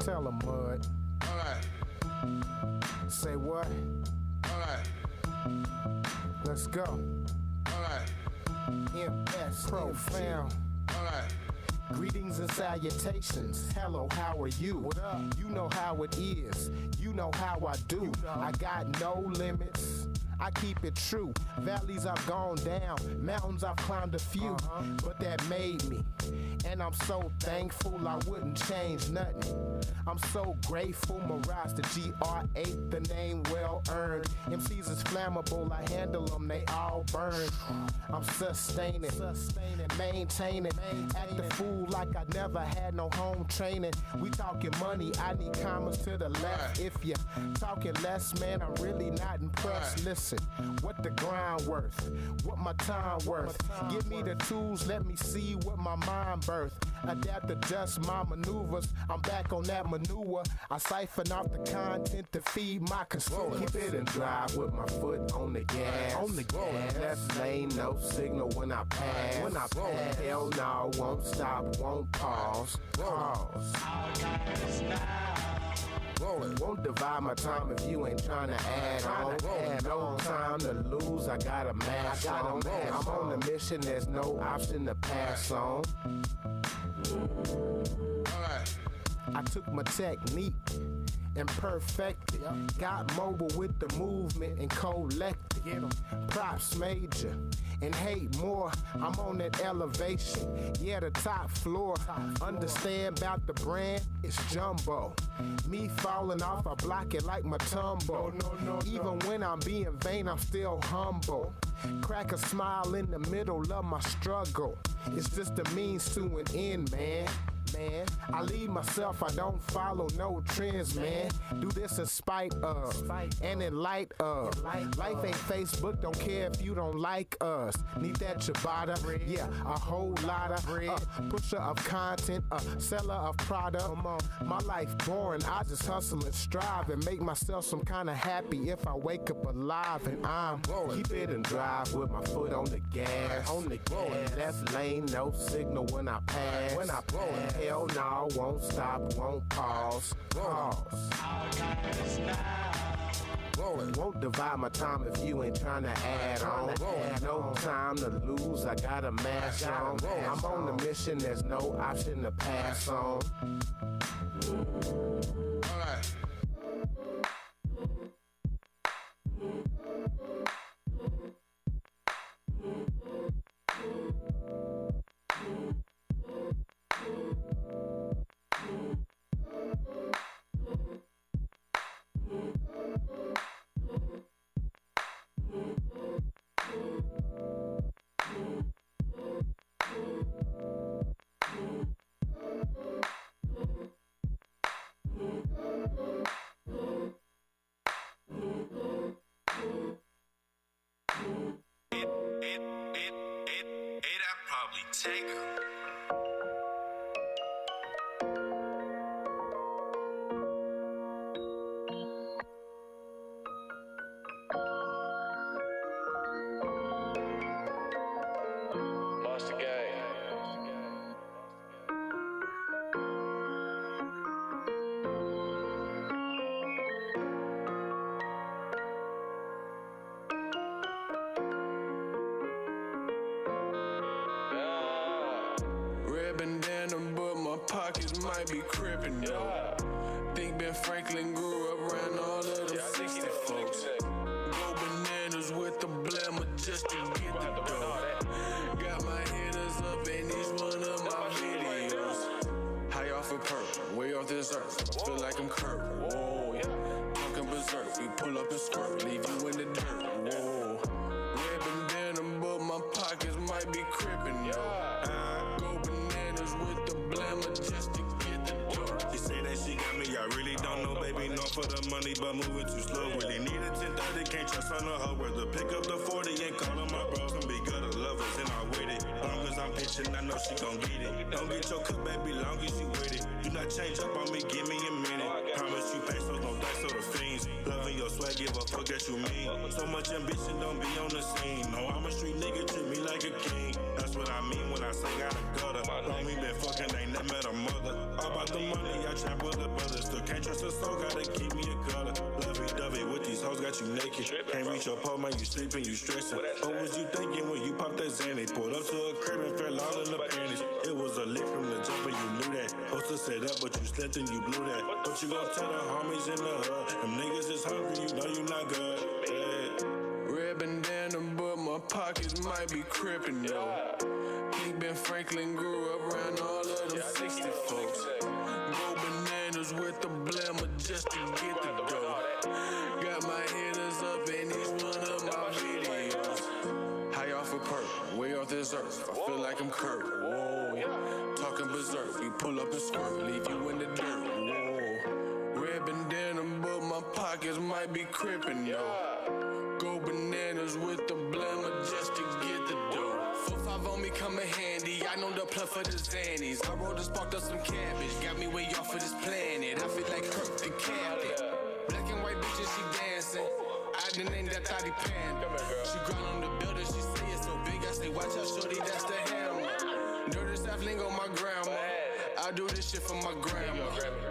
Tell him, Mud. Alright. Say what? Alright. Let's go. Alright. MS Profound. Alright. Greetings and salutations. Hello, how are you? What up? You know how it is. You know how I do. You know. I got no limits. I keep it true. Valleys I've gone down, mountains I've climbed a few, but that made me. And I'm so thankful I wouldn't change nothing. I'm so grateful, Mirage the GR8, the name well earned. MCs is flammable, I handle them, they all burn. I'm sustaining, maintaining, act the fool like I never had no home training. We talking money, I need commas to the left. If you talking less, man, I'm really not impressed. Listen, what the grind worth, what my time worth. Give me the tools, let me see what my mind birth. Adapt, adjust my maneuvers. I'm back on that manure. I siphon off the content to feed my consumer. Keep it and drive with my foot on the gas. On the gas. That's lane, no signal when I pass. When I pass. Hell no, won't stop, won't pause. Pause. Won't divide my time if you ain't trying to add on. No time to lose, I got a mask on. I'm on a mission, there's no option to pass on. I took my technique and perfected. Got mobile with the movement and collected. Props major and hate more. I'm on that elevation. Yeah, the top floor. Understand about the brand, it's jumbo. Me falling off, I block it like my tumbo. Even when I'm being vain, I'm still humble. Crack a smile in the middle of my struggle. It's just a means to an end, man. I lead myself, I don't follow no trends, man. Do this in spite of, and in light of. Life ain't Facebook, don't care if you don't like us. Need that ciabatta, yeah, a whole lot of pusher of content, seller of product. My life boring, I just hustle and strive and make myself some kind of happy if I wake up alive and I'm keep it and drive with my foot on the gas. On the gas, that's lane, no signal when I pass. When I pass. Hell no, won't stop, won't pause. Pause. Won't divide my time if you ain't trying to add on. No time to lose, I got a mask on. I'm on the mission, there's no option to pass on. Alright. Red bandana, but my pockets might be crippin', yo. Think Ben Franklin grew up around all of them 60 folks. Go bananas with the blammer just to get the dough. Got my hitters up in each one of my videos. High off a perk, way off this earth. I feel like I'm Kurt. Whoa, talking berserk. We pull up and squirt, leave you in the dirt. Whoa, red bandana, but my pockets might be crippin', yo. Go bananas with the blammer just to get the dough. She say that she got me, I really don't know, baby. No for the money, but moving too slow. Really need a 1030, can't trust on a hoe. Whether pick up the 40 and call on my bros. Can be good at lovers and I with it. Long as I'm pitching, I know she gon' get it. Don't get your cook, baby, long as you with it. Do not change up on me, give me a minute. Promise you pesos, no dice or the fiends. Loving your swag, give a fuck that you mean. So much ambition, don't be on the scene. No, I'm a street nigga, treat me like a king. That's what I mean when I say got a gutter. Homie been fucking, ain't never met a mother. All about the money, I trap with the brothers. Still can't trust a soul, gotta keep me a gutter. Lovey-dovey with these hoes, got you naked. Can't reach your pole, man, you sleeping, you stressing. What was you thinking when you popped that Xanny? Pulled up to a crib and fell all in the panties. It was a lick from the jump and you knew that. Supposed to set up, but you slept and you blew that. What you gon' tell the homies in the hood? Them niggas is hungry, you know you not good. Yeah. Red bandana, but my pockets might be crippin', yo. Think Ben Franklin grew up around all of them 60 folks. Go bananas with the blammer just to get the dough. Got my hitters up in each one of my videos. High off a perk, way off this earth. I feel like I'm Kurt. Whoa, talking berserk. We pull up and squirt, leave you in the dirt. Whoa, red bandana, but my pockets might be crippin', yo. Go bananas with the blammer just to get the dough. 4-5 on me coming handy. I know the plug for the Xannies. I rolled and sparked up some cabbage. Got me way off of this planet. I feel like Kirk the captain. Black and white bitches, she dancing. I done named that Thotty Panda. She grind on the building. She say it's so big. I say, watch out, shorty, that's the hammer. Dirty South lingo, my grandma. I do this shit for my grandma.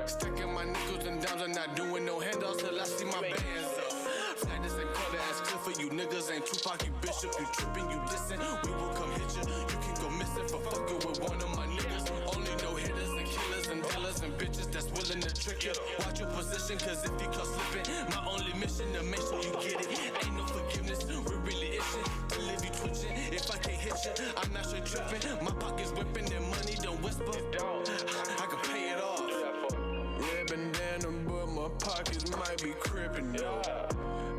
Stacking my nickels and dimes. I'm not doing no handouts till I see my bands up. Flag the same color as Cliff for you niggas ain't Tupac, you bishop, you trippin', you dissin'. We will come hit you, you can go missing for fucking with one of my niggas. Only no hitters and killers and dealers and bitches that's willing to trick you. Watch your position, cause if you caught slippin', my only mission to make sure you get it. Ain't no forgiveness, we're really itching to leave you twitching. If I can't hit you, I'm not straight trippin'. My pockets whippin' and money don't whisper. I can pay it off. Red bandana, but my pockets might be crippin', yo.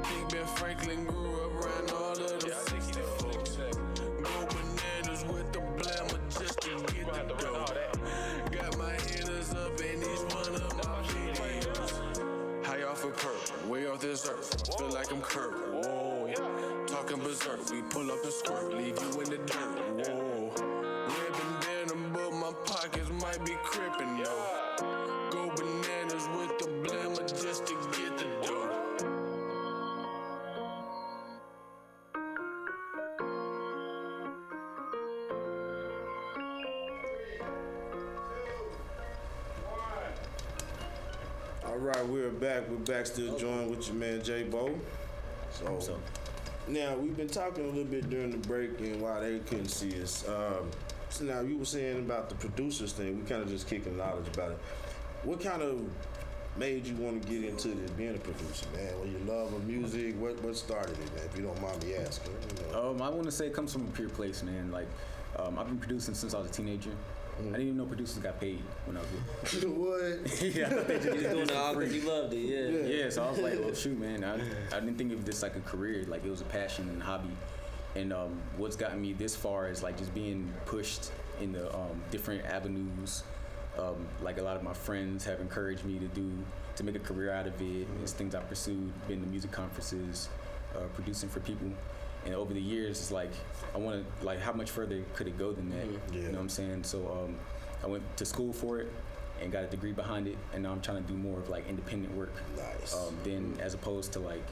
Think Ben Franklin grew up around all of them 60 folks. Go bananas with the blammer just to get the dough. Got my hitters up in each one of my videos. High off a perk, way off this earth. I feel like I'm Kurt. Whoa, talking berserk. We pull up and squirt, leave you in the dirt. Whoa, red bandana, but my pockets might be crippin', yo. Go bananas with the blammer just to get the dough. All right, we're back. We're back, still joined with your man J Bo. So now we've been talking a little bit during the break and why they couldn't see us. So now you were saying about the producers thing. We kind of just kicking knowledge about it. What kind of made you want to get into this, being a producer, man? Well, your love of music, what started it, man? If you don't mind me asking. You know. I want to say it comes from a pure place, man. Like I've been producing since I was a teenager. I didn't even know producers got paid when I was little. What? Yeah, I thought they just did doing this it all for free. because you loved it, yeah. Yeah, so I was like, well, shoot, man. I didn't think of this like a career. Like, it was a passion and hobby. And what's gotten me this far is like just being pushed in the different avenues. Like a lot of my friends have encouraged me to make a career out of it. It's things I pursued, been to music conferences, producing for people. And over the years, it's like, I want to, like, how much further could it go than that? Yeah. You know what I'm saying? So I went to school for it and got a degree behind it. And now I'm trying to do more of like independent work. Nice. Then as opposed to like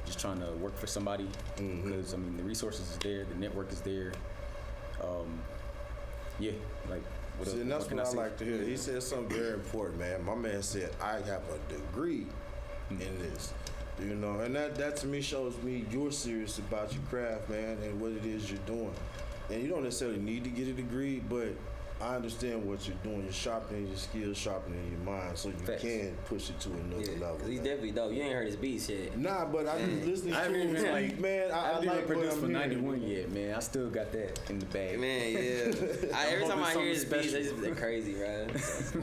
just trying to work for somebody. Because, I mean, the resources is there, the network is there. Yeah, like, what See, and else? that's what I like to hear. He said something very important, man. My man said, I have a degree in this. You know, and that to me shows me you're serious about your craft, man, and what it is you're doing. And you don't necessarily need to get a degree, but I understand what you're doing. You're sharpening your skills, sharpening your mind, so you can push it to another level. Cause he's definitely dope. You ain't heard his beats yet. Nah, but I been listening to him. Even like, man, I haven't even like produced for 91 yet, man. I still got that in the bag. Man, yeah. Every time I hear his beats, they're crazy, right?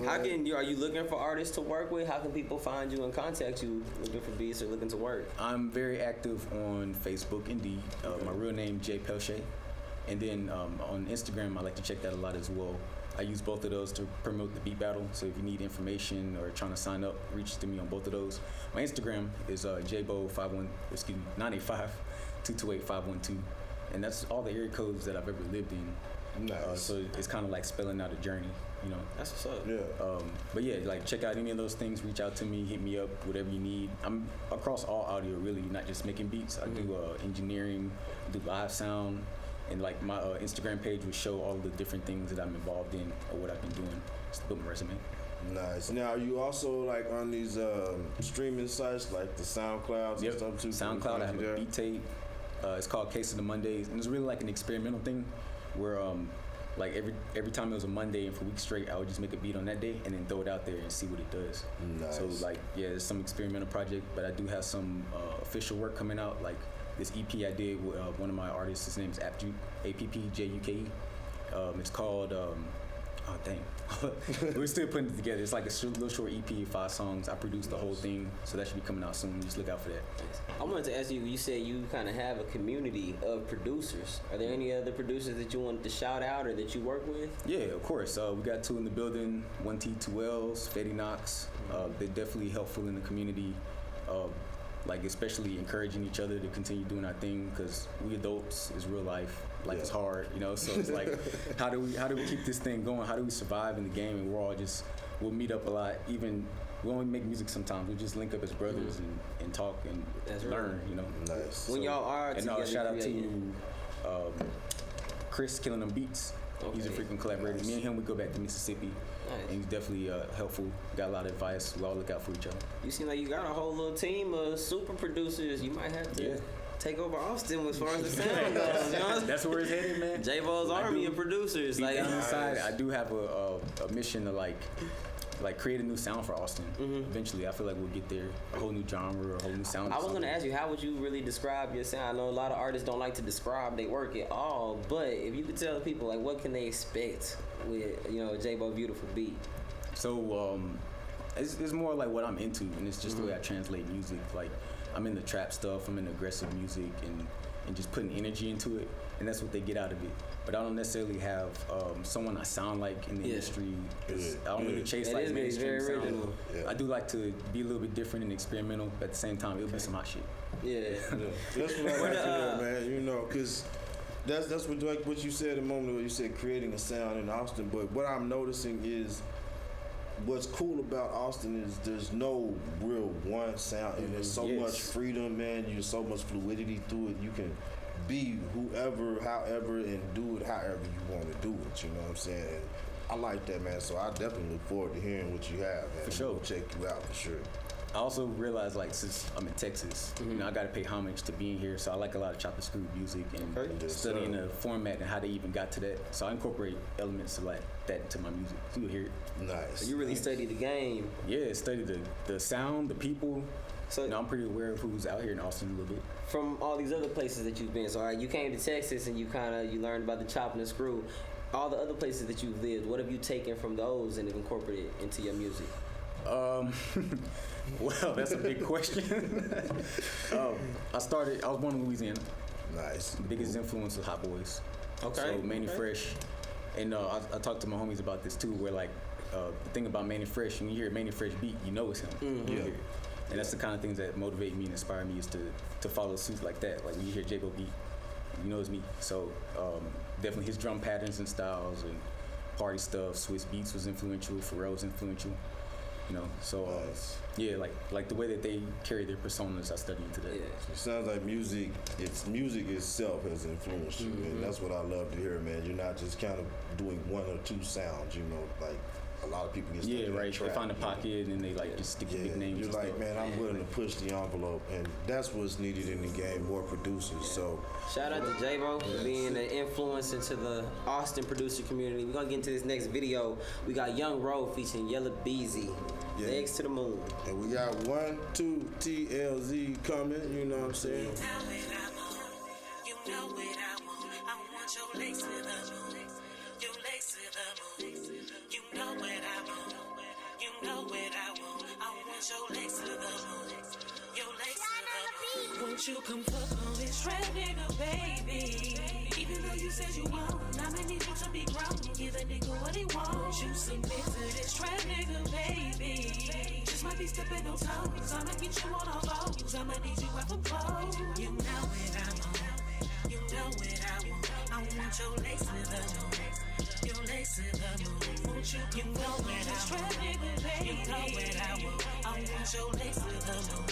How can you? Are you looking for artists to work with? How can people find you and contact you looking for beats or looking to work? I'm very active on Facebook, Indeed. My real name Peltier, and then on Instagram I like to check that a lot as well. I use both of those to promote the beat battle. So if you need information or trying to sign up, reach to me on both of those. My Instagram is jbo985-228-512, and that's all the area codes that I've ever lived in. Nice. So it's kind of like spelling out a journey, you know. That's what's up. Yeah. But yeah, like check out any of those things. Reach out to me, hit me up, whatever you need. I'm across all audio, really, not just making beats. I do engineering, do live sound. And like my Instagram page would show all the different things that I'm involved in or what I've been doing, just to build my resume. Nice. Now, are you also like on these streaming sites like the SoundClouds and stuff too? SoundCloud, I have a beat tape. It's called Case of the Mondays, and it's really like an experimental thing where like every time it was a Monday and for weeks straight, I would just make a beat on that day and then throw it out there and see what it does. Nice. So like, yeah, there's some experimental project, but I do have some official work coming out, like this EP I did with one of my artists. His name is AppJuke. It's called, oh dang. We're still putting it together. It's like a little short EP, 5 songs. I produced the whole thing, so that should be coming out soon. Just look out for that. I wanted to ask you, you said you kind of have a community of producers. Are there any other producers that you wanted to shout out or that you work with? Yeah, of course. We got 2 in the building, 1T, 2 Ls, Fetti, Knox. They're definitely helpful in the community. Like especially encouraging each other to continue doing our thing, because we adults is real life. Life is hard, you know. So it's like, how do we keep this thing going? How do we survive in the game? And we'll meet up a lot. Even we only make music sometimes. We just link up as brothers and talk and learn, you know. Nice. When y'all are together, and shout out to Chris Killing Them Beats. Okay. He's a frequent collaborator. Me and him, we go back to Mississippi. Nice. And he's definitely helpful. Got a lot of advice. We all look out for each other. You seem like you got a whole little team of super producers. You might have to take over Austin as far as the sound goes. You know? That's where it's headed, man. J-Bo's army of producers. Like on the side, I do have a mission to like create a new sound for Austin. Eventually, I feel like we'll get there. A whole new genre, a whole new sound. I was gonna ask you, how would you really describe your sound? I know a lot of artists don't like to describe their work at all, but if you could tell the people, like, what can they expect with, you know, a J-Bo beautiful beat? So it's more like what I'm into, and it's just the way I translate music. Like, I'm into trap stuff, I'm into aggressive music, and just putting energy into it, and that's what they get out of it. But I don't necessarily have someone I sound like in the industry. I don't really chase like mainstream sound. I do like to be a little bit different and experimental, but at the same time, it'll be some hot shit. That's what I like to hear, man. You know, because that's what, like what you said a moment ago. You said creating a sound in Austin, but what I'm noticing is what's cool about Austin is there's no real one sound, and there's so much freedom, man. There's so much fluidity through it. You can be whoever, however, and do it however you want to do it. You know what I'm saying? And I like that, man. So I definitely look forward to hearing what you have, man. For sure. We'll check you out for sure. I also realized, like, since I'm in Texas, you know, I got to pay homage to being here. So I like a lot of chop and screw music and studying the format and how they even got to that. So I incorporate elements of like that into my music. So you'll hear it. Nice. So you really study the game. Yeah, study the sound, the people. So you know, I'm pretty aware of who's out here in Austin a little bit. From all these other places that you've been, so all right, you came to Texas and you learned about the chop and the screw. All the other places that you've lived, what have you taken from those and incorporated into your music? Well, that's a big question. I was born in Louisiana. Nice. The biggest influence was Hot Boys. Okay. So Manny Fresh. And I talked to my homies about this too, where like the thing about Manny Fresh, when you hear a Manny Fresh beat, you know it's him. You hear it. And that's the kind of things that motivate me and inspire me is to follow suit like that. Like when you hear J-Bo beat, you know it's me. So definitely his drum patterns and styles and party stuff. Swiss Beats was influential. Pharrell was influential. You know, so yeah, like the way that they carry their personas, I study into that. Yeah. It sounds like music itself has influenced you, and that's what I love to hear, man. You're not just kind of doing one or two sounds, you know, like a lot of people get Yeah, stuck in right. that They trap. find a pocket and they like just stick the big names. You're and like, stuff. man, I'm willing to push the envelope, and that's what's needed in the game, more producers. So Shout out to J-Bo for being an influence into the Austin producer community. We're gonna get into this next video. We got Young Road featuring Yella Beezy. Legs to the moon. And we got 1, 2 TLZ coming, you know what I'm saying? You know what I want. I want your legs to the moon. Your legs to the moon. You know what I want. You know what I want. I want your legs to the moon. Your legs to the moon. Won't you come fuck on this trap nigga, baby? Even though you said you won't, I'ma need you to be grown. Give a nigga what he wants. You submit to this trap nigga, baby. Just might be stepping on toes. I'ma get you on all fours. I'ma need you up from clothes. You know what I want. You know what I want. I want your legs to the moon. Your legs to the moon. Won't you know what I want? You know what I want. I want your legs to the moon.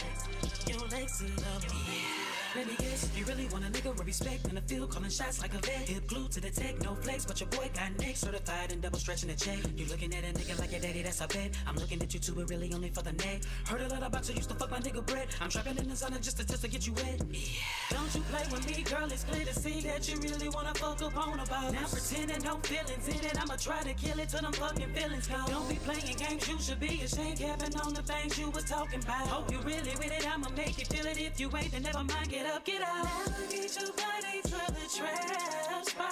Your legs to the moon. Let me guess, you really want a nigga with respect in the field, calling shots like a vet. Hip glued to the tech, no flex, but your boy got neck certified and double stretching the check. You looking at a nigga like your daddy, that's a bet. I'm looking at you too, but really only for the neck. Heard a lot about you, used to fuck my nigga Brett. I'm trapping in the sun just to test to get you wet. Yeah. Don't you play with me, girl, it's clear to see that you really wanna fuck up on a boss. Now pretending no feelings in it, I'ma try to kill it till them fucking feelings gone. Don't be playing games, you should be ashamed, having on the things you was talking about. Hope you really with it, I'ma make you feel it. If you ain't, then never mind, get up, get out. Navigate your body to the trap spot.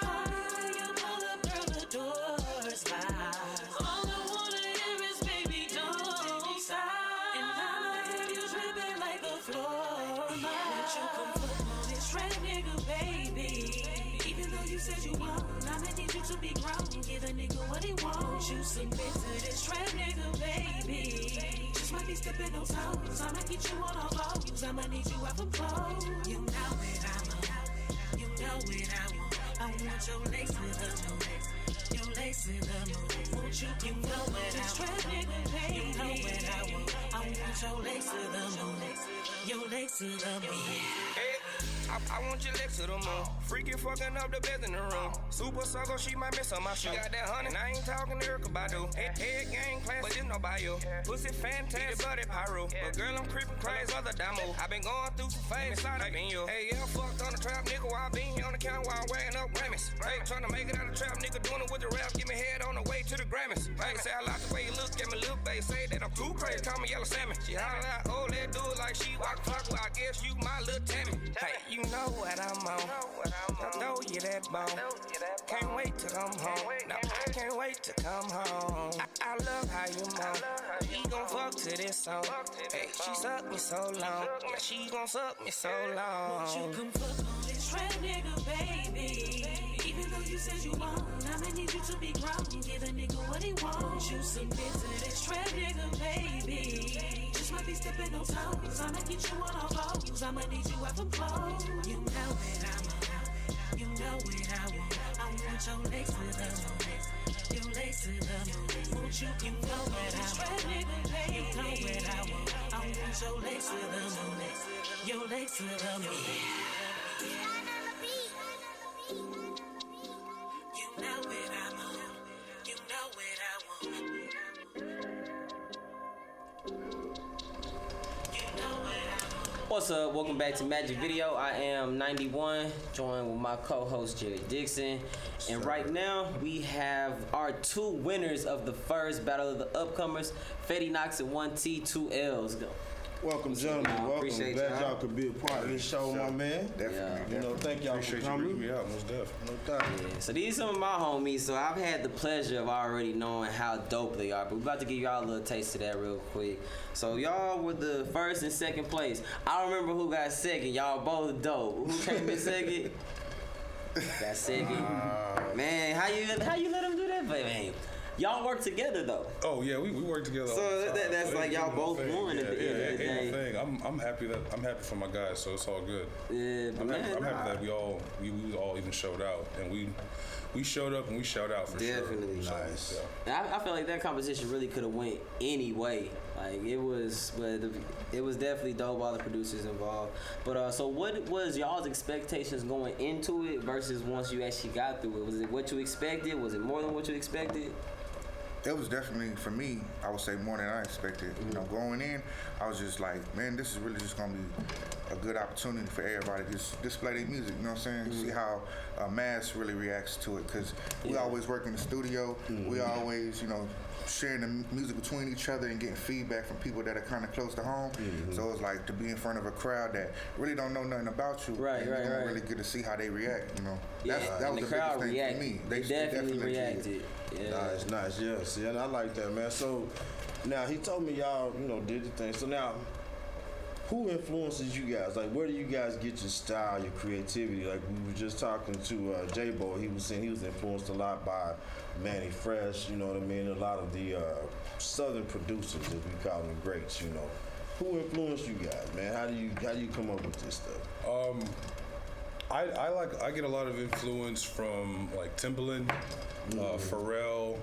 Call me when you pull up, girl, the door slide. All I wanna hear is, baby, don't stop. And I'ma have you dripping like the floor. Let you come fuck on this trap nigga, baby. Even though you said you won't, I'ma need you to be grown. Give a nigga what he wants. You submit to this trap nigga, baby. Just might be stepping on toes. I'ma get you on all fours. I'ma need you up from clothes. You know what I want. You know what I want. I want your legs to the moon. Your legs to the moon. Won't you know what I want? You know what I want. I want your legs to the moon. Your legs to the moon. Hey, I want your legs to the moon. Freaky fucking up the bed in the room. Super sucker, she might miss on my shoe. Got that honey, and I ain't talking to Erica Badu. Head gang class, but it's no bio. Pussy fantastic, body pyro. But girl, I'm creeping crazy, other demo. I been going through some phase, inside I've been you. Hey, yeah, fucked on the trap, nigga, while I been on the count while I'm weighing up Grammys. Hey, tryna make it out of the trap, nigga, doing it with the rap. Give me head on the way to the Grammys. Hey, say I like the way you look at me, little babe. Say that I'm too crazy, call me yellow salmon. She holler out, oh, let do it like she walk clock. Well, I guess you my little Tammy. Hey, you know what I'm on. I know you that bone. Can't wait to come home. No, I can't wait to come home. I love how you move. We gon' fuck to this song. Hey, she sucked me so long. Yeah, she gon' suck me so long. Won't you come fuck on this trap nigga, baby? Even though you said you won't, I'ma need you to be grown. Give a nigga what he wants. You submit to this trap nigga, baby. Just might be stepping on toes. I'ma get you on all fours. I'ma need you up from clothes. You know what I want. You know what I want. I want your legs to the moon. Your legs to the moon. Won't you know what I want? You know what I want. I want your legs to the moon. Your legs to the moon. You know what I want. You know what I want. What's up? Welcome back to Magic Video. I am 91, joined with my co-host Jarrod Dixon. And right now we have our two winners of the first Battle of the Upcomers, Fetti, Knox, and 1T, 2 L's. Welcome, gentlemen. Welcome. Appreciate Glad y'all could be a part of this show, my man. Definitely. You know, thank y'all for coming. Me out, most definitely. No doubt. Yeah, so these are some of my homies, so I've had the pleasure of already knowing how dope they are, but we're about to give y'all a little taste of that real quick. So y'all were the first and second place. I don't remember who got second. Y'all both dope. Who came in second? Got second. Man, how you let them do that, man? Y'all work together though. Oh yeah, we work together. So all the time. that's like y'all both won at the end of the day. I'm happy for my guys, so it's all good. Yeah, but I'm happy that we all even showed out, and we showed up and we showed out for Definitely. sure. Nice. I feel like that competition really could have went any way. Like it was definitely dope. All the producers involved. But so what was y'all's expectations going into it versus once you actually got through it? Was it what you expected? Was it more than what you expected? It was definitely, for me, I would say more than I expected. You know, going in, I was just like, man, this is really just gonna be a good opportunity for everybody to just display their music, you know what I'm saying? See how mass really reacts to it, because we always work in the studio, we always, you know, sharing the music between each other and getting feedback from people that are kind of close to home. So it's like to be in front of a crowd that really don't know nothing about you. Right. Really get to see how they react, you know. Yeah, that and was the the crowd biggest thing reacted. for me. They definitely reacted. Yeah. Nice, yeah. See, and I like that, man. So now he told me y'all, you know, did the thing. So now, who influences you guys? Like, where do you guys get your style, your creativity? Like, we were just talking to J-Bo. He was saying he was influenced a lot by Manny Fresh, you know what I mean? A lot of the southern producers, as we call them, greats, you know. Who influenced you guys, man? How do you come up with this stuff? I get a lot of influence from like Timbaland, Pharrell.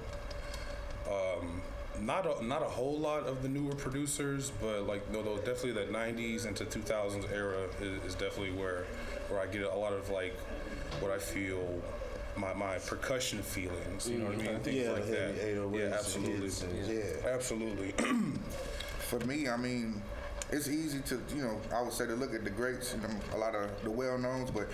Not a whole lot of the newer producers, but like no, definitely that '90s into 2000s era is definitely where I get a lot of like what I feel. My percussion feelings, you know what I mean? Things like that. Yeah, absolutely. Absolutely. For me, I mean, it's easy to, you know, I would say to look at the greats, you know, a lot of the well-knowns, but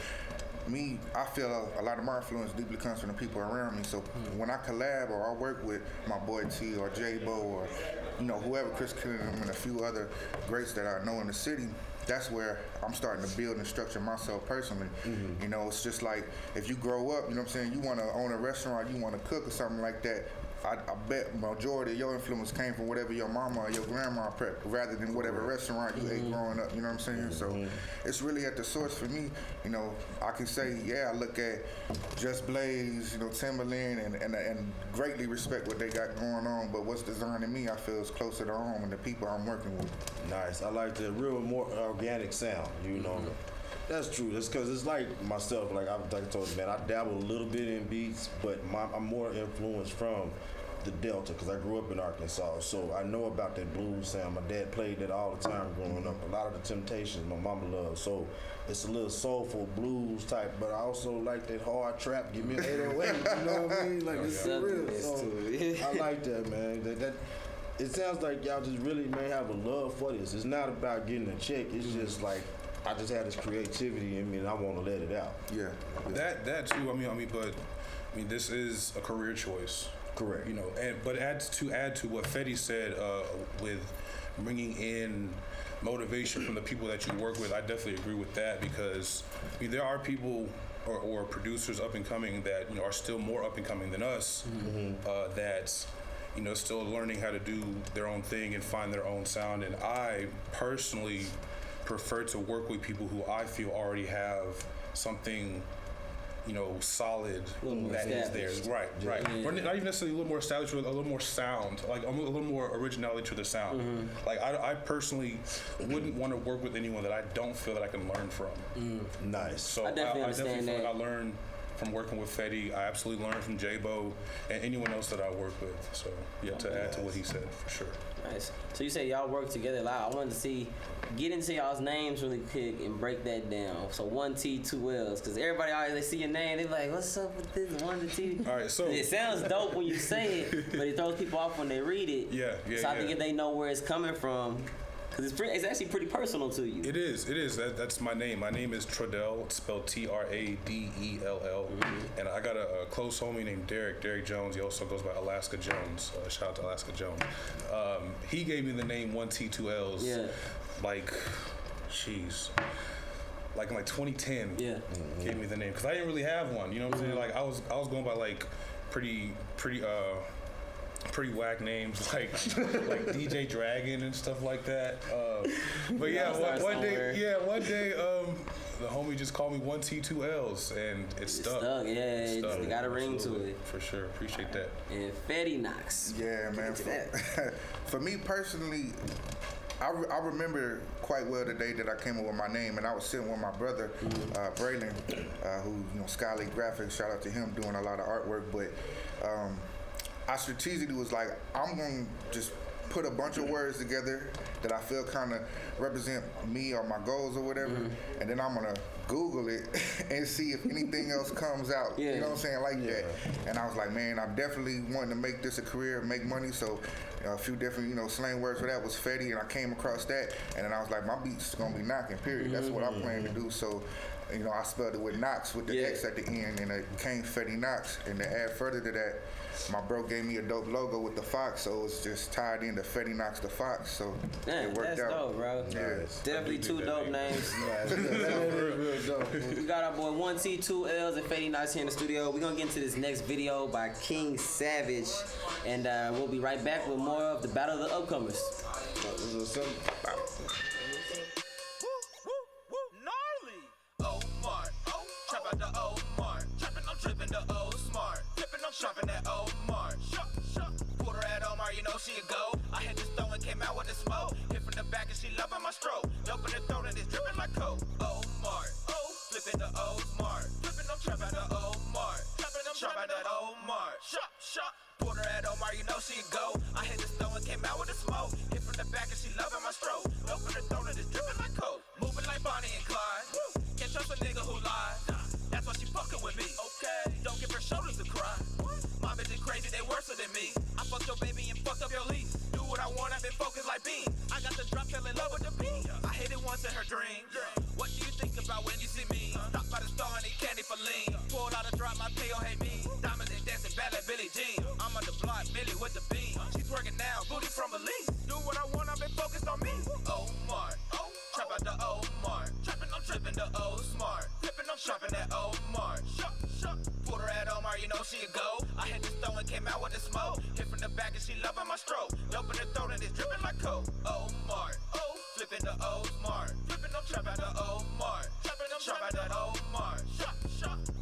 me, I feel a lot of my influence deeply comes from the people around me. So when I collab or I work with my boy T or J-Bo or, you know, whoever, Chris Killingham and a few other greats that I know in the city, that's where I'm starting to build and structure myself personally. You know, it's just like if you grow up, you know what I'm saying, you want to own a restaurant, you want to cook or something like that, I bet majority of your influence came from whatever your mama or your grandma prepped rather than whatever restaurant you ate growing up, you know what I'm saying? So it's really at the source for me. You know, I can say, yeah, I look at Just Blaze, you know, Timbaland and greatly respect what they got going on, but what's designing me, I feel is closer to home and the people I'm working with. Nice. I like the real more organic sound, you know. That's true. That's because it's like myself. Like I told you, man, I dabble a little bit in beats, but I'm more influenced from the Delta because I grew up in Arkansas, so I know about that blues sound. My dad played that all the time growing up. A lot of the Temptations my mama loved, so it's a little soulful blues type. But I also like that hard trap. Give me an 808. You know what I mean? Like it's real. So I like that, man. That it sounds like y'all just really may have a love for this. It's not about getting a check. It's just like, I just had this creativity in me, and I want to let it out. Yeah. That too. I mean, this is a career choice. Correct. You know, but add to what Fetti said with bringing in motivation from the people that you work with. I definitely agree with that because I mean, there are people or producers up and coming that, you know, are still more up and coming than us. That, you know, still learning how to do their own thing and find their own sound. And I personally prefer to work with people who I feel already have something, you know, solid that is theirs. Right. Or not even necessarily a little more established, but a little more sound, like a little more originality to the sound. Like I personally wouldn't want to work with anyone that I don't feel that I can learn from. Nice. So I definitely feel like I learn from working with Fetti. I absolutely learned from J-Bo and anyone else that I work with. So yeah, to add to what he said, for sure. Nice. So you say y'all work together a lot. I wanted to get into y'all's names really quick and break that down. So 1T, 2 L's, because everybody always, they see your name, they be like, what's up with this 1T? All right, so it sounds dope when you say it, but it throws people off when they read it. Yeah. So I think if they know where it's coming from, because it's actually pretty personal to you. It is. That's my name. My name is Tradell. It's spelled Tradell. And I got a close homie named Derek Jones. He also goes by Alaska Jones. Shout out to Alaska Jones. He gave me the name 1T, 2 L's. Yeah. Like, jeez. Like in 2010. Yeah. Gave me the name because I didn't really have one. You know what I'm saying? Like I was going by like pretty whack names like DJ Dragon and stuff like that. But yeah, one day, the homie just called me 1T, 2 L's, and it stuck. It got a ring to it. For sure, appreciate that. And Fetti Knox. Yeah, man. For me personally, I remember quite well the day that I came up with my name, and I was sitting with my brother, Braylon, who, you know, Skylight Graphics, shout out to him, doing a lot of artwork, but I strategically was like, I'm going to just put a bunch of words together that I feel kind of represent me or my goals or whatever, and then I'm gonna Google it and see if anything else comes out. You know what I'm saying, like that. And I was like, man, I'm definitely wanting to make this a career, make money. So a few different, slang words for that was Fetti, and I came across that, and then I was like, my beat's gonna be knocking. Period. That's what I'm planning to do. So. I spelled it with Knox with the X at the end, and it came Fetti Knox. And to add further to that, my bro gave me a dope logo with the fox, so it's just tied into Fetti Knox the Fox. So it worked out. That's dope, bro. Yeah. Definitely two dope names. We got our boy 1T, 2 L's, and Fetti Knox here in the studio. We're gonna get into this next video by King Savage, and we'll be right back with more of the Battle of the Upcomers. Shopping at Omar. Pulled her at Omar, she a go. I had this throw and came out with the smoke. Hit from the back and she loving my stroke. Dope in the throat and it's dripping like coke. Omar, flipping the Omar. Flipping them trap at the Omar. Trap at that Omar. Shop. Pulled her at Omar, she a go. I had this throw and came out with the smoke. Hit from the back and she loving my stroke. Dope in the throat and it's dripping like coke. Moving like Bonnie and Clyde. Can't trust a nigga who lies. That's why she fucking with me. Okay, don't give her shoulders to cry. My bitch is crazy, they worse than me. I fucked your baby and fucked up your lease. Do what I want, I've been focused like beans. I got the drop, fell in love with the beat. I hit it once in her dream. What do you think about when you see me? Stop by the store and eat candy for lean. Pulled out a drop, my P.O. hate me. Diamonds and dancing bad like Billie Jean. I'm on the block, Billy with the beam. She's working now, booty from Belize. Do what I want, I've been focused on me. Omar, trap out the Omar. Trapping, I'm tripping the O smart. Flipping, I'm shopping at Omar. Shop. Pulled her at Omar, she a go. I had this throw and came out with the smoke. Hit from the back and she loving my stroke. Dope in the throat and it's dripping like coke. Omar, flipping the O smart. Flipping, I'm trap out the Omar. Trapping, I'm trap out that Omar. Shop.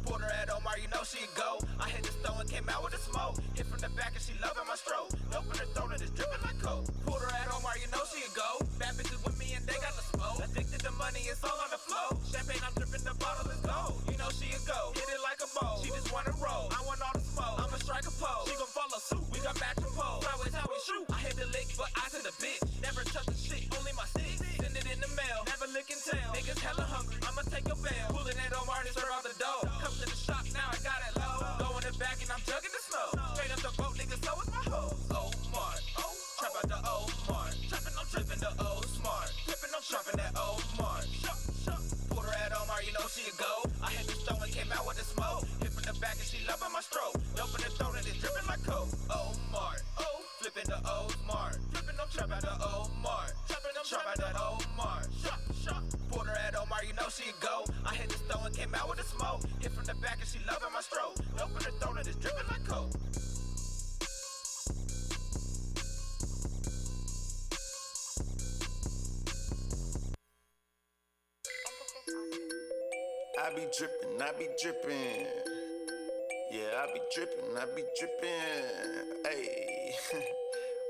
Pulled her at Omar, she a go. I had this throw and came out with the smoke. Hit from the back and she loving my stroke. Dope in the throat and it's dripping like coke. Pulled her at Omar, she a go. Bad bitches with me and they got the smoke. Addicted to money, it's all on the flow. Champagne, I'm dripping, the bottle is gold. She a go. Hit it like a bowl. She just wanna roll. I want all the smoke. I'ma strike a pose. She gon' follow suit. We got matching poles. Always how we shoot. I hit the lick, but I to the bitch. Never touch the shit, only my stick. Send it in the mail. Never lick and tell. Niggas hella hungry. I'ma take your bail. Pulling it on artists, her out the door. Come to the shop, now I got it low. Go in the back and I'm jugging the snow. Straight up the boat, niggas, so is my hoe. Omar, trap out the Omar. Trapping, I'm tripping the O smart. Flipping, I'm shopping at Omar. Shop. Pulled her at Omar, she a go. I had this throw and came out with the smoke. Hit from the back and she loving my stroke. Dope in the throat and it's dripping like coke. Omar, flipping the O smart. Flipping, I'm trap out the Omar. Trapping, I'm trap out that Omar. Shop. Pulled her at Omar, she a go. I had this throw and came out with the smoke. Hit from the back and she loving my stroke. Dope in the throat and it's dripping like coke. I be drippin'. Yeah, I be drippin'. Hey,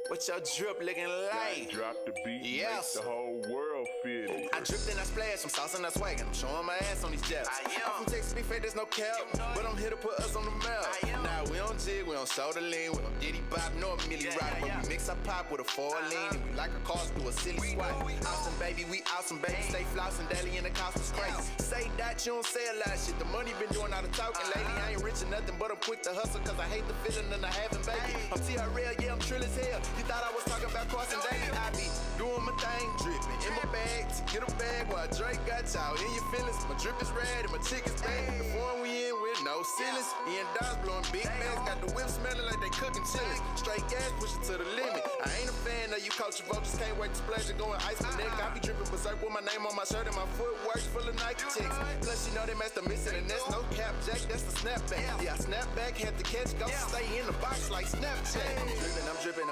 what your drip looking like? Drop the beat, yes. Make the whole world feel it. I dripped and I splashed, some sauce and I swag, and I'm showing my ass on these jabs. I'm from Texas, be fake, there's no cap, but I'm here to put us on the map. Nah, we don't jig, we don't shoulder lean, we don't diddy bop, nor Millie rock, but we mix our pop with a 4-lean, and we like a cars through a silly swap. Awesome baby, we awesome baby, stay flossing daily in the cost was crazy. Say that you don't say a lot of shit, the money been doing all the talking lately. I ain't rich or nothing, but I'm quick to hustle, cause I hate the feeling and I haven't baby. I'm TRL, yeah, I'm trill as hell. You thought I was talking about crossing daily? I be doing my thing, dripping in my bag to get a bag while Drake got y'all in your feelings. My drip is red and my chick is bad. The foreign we in with no ceilings. Ian Dodge blowing big bags, got the whip smelling like they cooking chilies. Straight gas pushing to the limit. I ain't a fan of you culture vultures, can't wait to splash and go in ice my neck. I be dripping berserk with my name on my shirt and my footwork full of Nike checks. Plus you know they match the missing and that's no cap jack, that's the snapback. Yeah, I snap back, had to catch, go stay in the box like Snapchat. I'm dripping.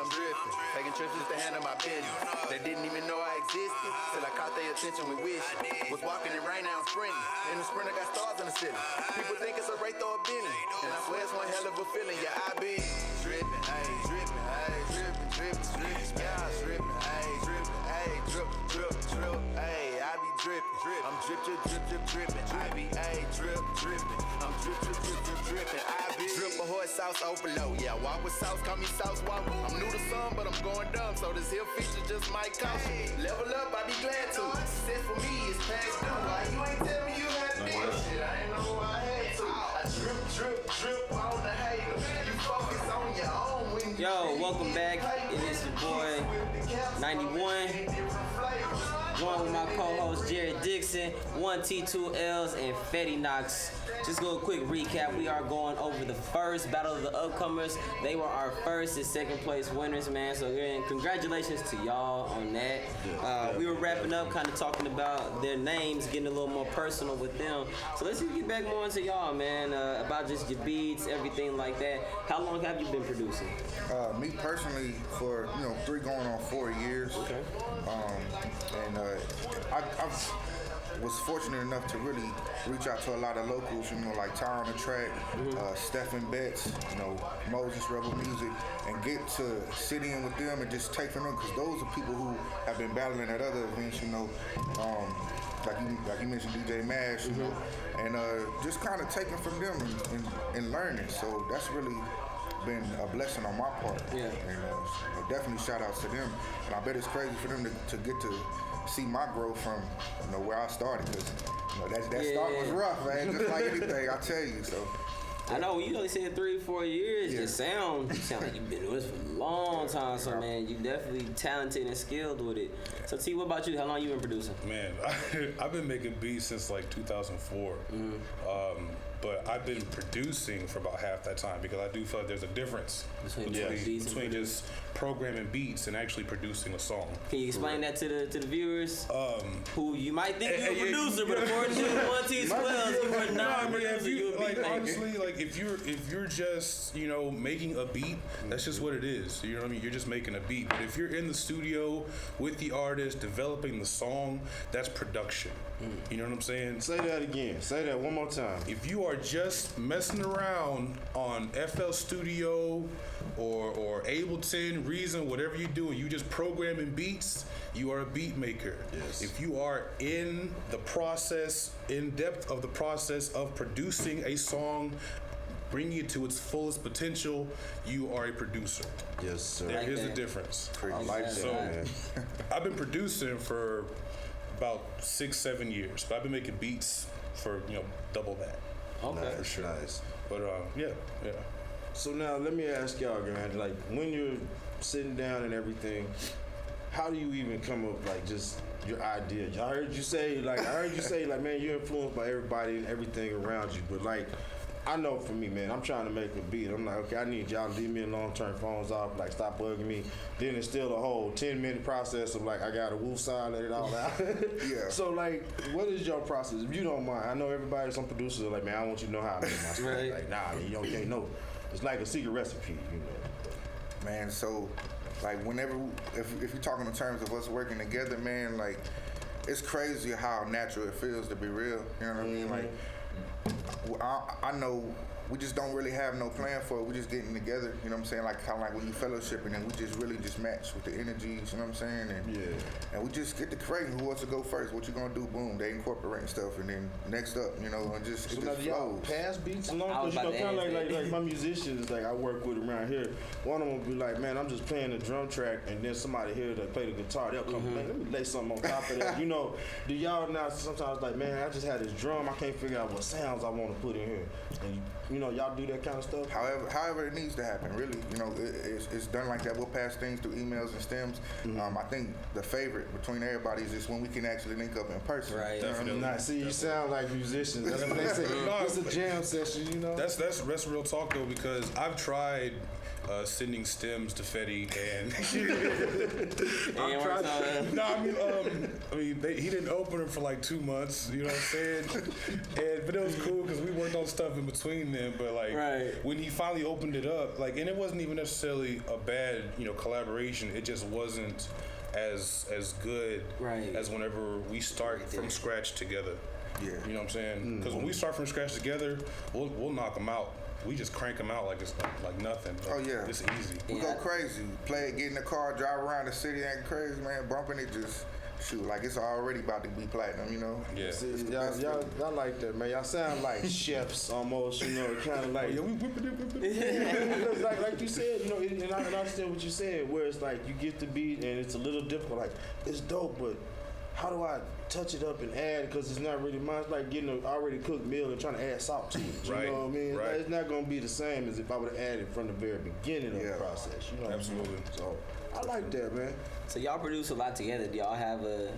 Taking trips just to handle my business. They didn't even know I existed till I caught their attention with wish. Was walking in rain, now I'm sprinting. In the sprint I got stars in the city. People think it's a race or a Bentley, and I swear it's one hell of a feeling. Yeah, I be dripping, ayy, dripping, yeah, dripping, ayy, dripping, drip, ayy, I be dripping. I'm drip, drip, drip, drip, dripping. IBA drip, dripping. I'm drip, drip, drip, drip, dripping. IB drip a horse sauce overload. Yeah, walk with sauce, call me sauce walk. I'm new to some, but I'm going dumb, so this here feature just might cost you. Level up, I be glad to. Success for me is past due. Why you ain't tell me you had this shit? I ain't know I had to. I drip, drip, drip on the hater. You focus on your own when you. Yo, welcome back. It is your boy 91. Joined with my co-host Jarrod Dixon, 1T2Ls, and Fetti Knox. Just a quick recap. We are going over the first battle of the upcomers. They were our first and second place winners, man. So again, congratulations to y'all on that. We were wrapping up, kind of talking about their names, getting a little more personal with them. So let's just get back more into y'all, man. About just your beats, everything like that. How long have you been producing? Me personally, for 3 going on 4 years. Okay. I was fortunate enough to really reach out to a lot of locals, like Ty on the Track, Stephen Betts, Moses Rebel Music, and get to sit in with them and just take from them, because those are people who have been battling at other events, like you mentioned DJ Mash, and just kind of taking from them and learning. So that's really been a blessing on my part. Yeah. And definitely shout outs to them. And I bet it's crazy for them to get to see my growth from where I started, because that start was rough, man. Just like anything, I tell you. So I know when you only said 3-4 years, you sound like you've been doing this for a long time. So man, you definitely talented and skilled with it. So T, what about you? How long you been producing? Man, I've been making beats since like 2004. But I've been producing for about half that time, because I do feel like there's a difference between just programming beats and actually producing a song. Can you explain that to the viewers? Who you might think you're a producer, but according to 1T12, you are not a producer. You're a beat maker. Honestly, like if you're just making a beat, that's just what it is. You know what I mean? You're just making a beat. But if you're in the studio with the artist developing the song, that's production. You know what I'm saying? Say that again. Say that one more time. If you are just messing around on FL Studio or Ableton, Reason, whatever you're doing, you just programming beats, you are a beat maker. Yes. If you are in the process, in depth of the process of producing a song, bringing it to its fullest potential, you are a producer. Yes, sir. There is a difference. I like that, man. I've been producing for about 6-7 years, but I've been making beats for double that. Okay, for sure. Nice. But yeah. So now let me ask y'all, man. Like when you're sitting down and everything, how do you even come up like just your idea? I heard you say like man, you're influenced by everybody and everything around you, but like, I know for me, man, I'm trying to make a beat. I'm like, okay, I need y'all to leave me alone, turn phones off, like stop bugging me. Then it's still a whole 10-minute process of like, I got a woo sign, let it all out. Yeah. So like, what is your process? If you don't mind, I know everybody, some producers are like, man, I want you to know how to make my stuff. Right. Like, nah, you can't know. It's like a secret recipe, Man, so like whenever, if you're talking in terms of us working together, man, like it's crazy how natural it feels to be real. You know what I mean? Like, I know we just don't really have no plan for it. We're just getting together, you know what I'm saying? Like kind of like when you fellowshipping, and we just really just match with the energies, you know what I'm saying? And we just get to creating who wants to go first. What you gonna do? Boom, they incorporating stuff, and then next up, and just so it now just y'all flows. pass beats along, because kind of like my musicians like I work with around here. One of them will be like, man, I'm just playing the drum track, and then somebody here that play the guitar, they'll come, man, let me lay something on top of that. Do y'all now sometimes like, man, I just had this drum, I can't figure out what sounds I want to put in here, and y'all do that kind of stuff? However it needs to happen, really. It's done like that. We'll pass things through emails and stems. I think the favorite between everybody is just when we can actually link up in person. Right. Definitely. See, you sound like musicians. That's what they say. It's a jam session, That's real talk though, because I've tried sending stems to Fetti, and he didn't open them for like 2 months. You know what I'm saying? But it was cool because we worked on stuff in between them. But like when he finally opened it up, like, and it wasn't even necessarily a bad collaboration. It just wasn't as good as whenever we start from scratch together. Yeah. You know what I'm saying? Because when we start from scratch together, we'll knock them out. We just crank them out like it's like nothing. Oh yeah, it's easy. We go crazy. Play it, get in the car, drive around the city, acting crazy, man. Bumping it, just shoot, like it's already about to be platinum, you know? Yeah. See, y'all like that, man. Y'all sound like chefs almost, you know, kind of like. Yeah, we whip it. Because like you said, you know, and I understand what you said, where it's like you get the beat and it's a little difficult. Like it's dope, but how do I touch it up and add? Because it's not really mine. It's like getting an already cooked meal and trying to add salt to it. You know what I mean? Right. It's not gonna be the same as if I would have added from the very beginning of the process. You know what Absolutely. I mean? So I like that, man. So y'all produce a lot together. Do y'all have a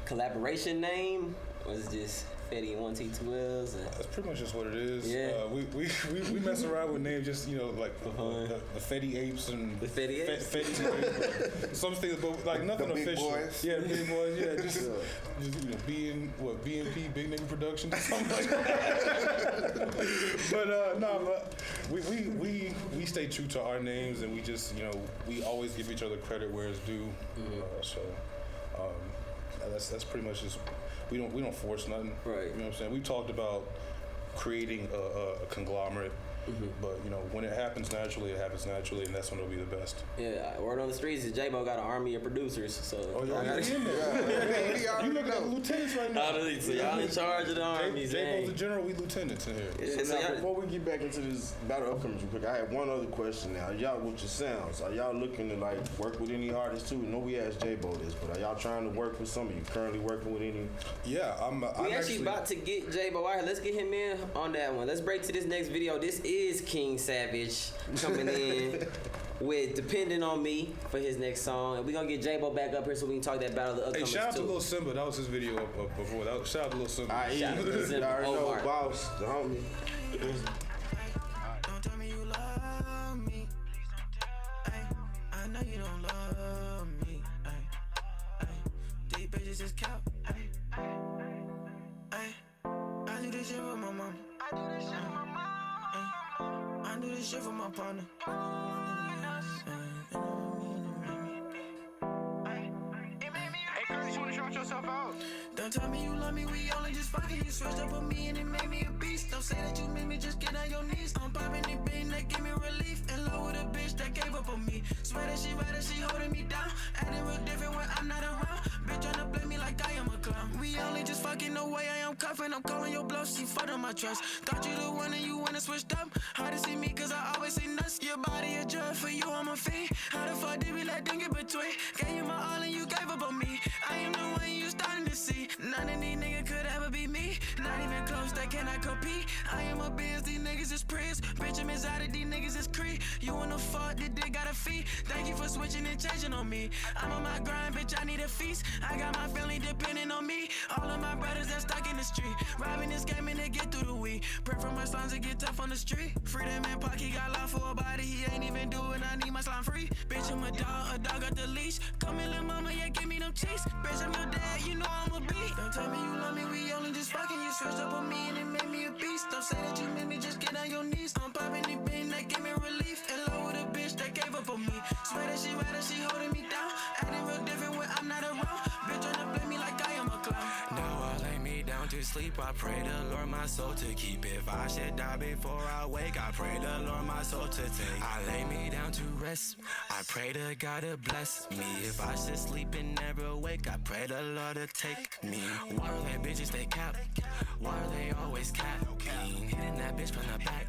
collaboration name, or is it just Fetti and 1T2Ls? That's pretty much just what it is. Yeah. We mess around with names, just like the Fetti Apes and the Fetti Apes. Fetti some things, but like nothing the big official. Boys. Yeah, big boys. Yeah, just you know, BNP, Big Nigga Productions, or something like that. But we stay true to our names, and we just we always give each other credit where it's due. That's pretty much just. We don't force nothing. Right. You know what I'm saying? We talked about creating a conglomerate, but when it happens naturally, and that's when it'll be the best. Yeah, word on the streets is J-Bo got an army of producers. So y'all in there. You looking at the lieutenants right now. So y'all in charge of the armies. J-Bo's the general, we lieutenants in here. Yeah, so now, before we get back into this battle upcoming real quick, I have one other question now. Y'all with your sounds, are y'all looking to like work with any artists too? I know we asked J-Bo this, but are y'all trying to work with some? Are you currently working with any? Yeah, I'm actually about to get J-Bo out here. Let's get him in on that one. Let's break to this next video. This is King Savage coming in with Depending on Me for his next song. And we're going to get J-Bo back up here so we can talk that battle of the upcoming. Hey, shout out to Lil Simba. That was his video before. Shout out to Lil Simba. Shout out to Lil Simba. I already know Boss, the homie. Don't tell me you love me. I know you don't love me. Deep bitches is cap. I do this shit for my mom. I do this shit for my partner. Don't tell me you love me, we only just fucking. You switched up on me and it made me a beast. Don't say that you made me, just get on your knees. I'm popping the bean that give me relief. In love with a bitch that gave up on me. Swear that she holding me down. Acting real different when I'm not around. Bitch tryna play me like I am a clown. We only just fucking, no way I am cuffing. I'm calling your bluff, she fucked on my trust. Thought you the one and you wanna switch up. Hard to see me cause I always say nuts. Your body a drug, for you I'm a fiend. How the fuck did we let them get between? Gave you my all and you gave up on me. I am the one you starting to see. None of these niggas could ever be me. Not even close, they cannot compete. I am a biz, these niggas is Prince. Bitch, I'm inside of these niggas is Cree. You wanna fuck, this dick got a fee. Thank you for switching and changing on me. I'm on my grind, bitch, I need a feast. I got my family depending on me. All of my brothers that stuck in the street. Robbing this game and they get through the week. Pray for my slimes to get tough on the street. Freedom and Pocky got love for a body. He ain't even doing, I need my slime free. Bitch, I'm a dog got the leash. Come in, little mama, yeah, give me them cheeks. Bitch, I'm your dad, you know I'm a beat. Don't tell me you love me, we only just fucking. You switched up on me and it made me a beast. Don't say that you made me, just get on your knees. I'm popping the bean that give me relief. In love with a bitch that gave up on me. Swear that she holding me down. Acting real different when I'm not around. Bitch tryna play me like I am a clown. Now I lay me down to sleep. I pray the Lord my soul to keep. If I should die before I wake, I pray the Lord my soul to take. I lay me down to rest. I pray to God to bless me. If I should sleep and never wake, I pray the Lord to take me. Why are they bitches they cap? Why are they always capping? Hitting that bitch from the back.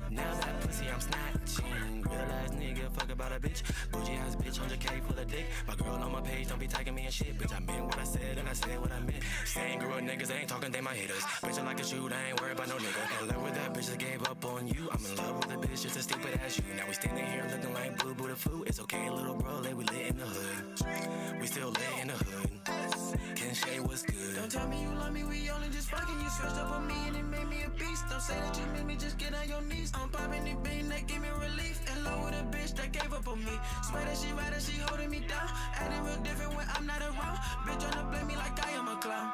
Now that pussy I'm snatching. Real ass nigga fuck about a bitch. Bougie ass bitch 100K full of dick. My girl on my page don't be tagging me and shit. Bitch I meant what I said and I said what I meant. Saying girl niggas ain't talking, they my haters. Bitch I like to shoot, I ain't worried about no nigga. In love with that bitch that gave up on you. I'm in love with a bitch just as stupid as you. Now we standing here looking like Blue Buddha food. It's okay little bro, like we lit in the hood. We still lit in the hood. Can Shay what's good? Don't tell me you love me, we only just fucking. You switched up on me and it made me a beast. Don't say that you made me, just get on your knees. I'm popping the bean that give me relief. In love with a bitch that gave up on me. Swear that she holding me down. Acting real different when I'm not around. Bitch tryna play me like I am a clown.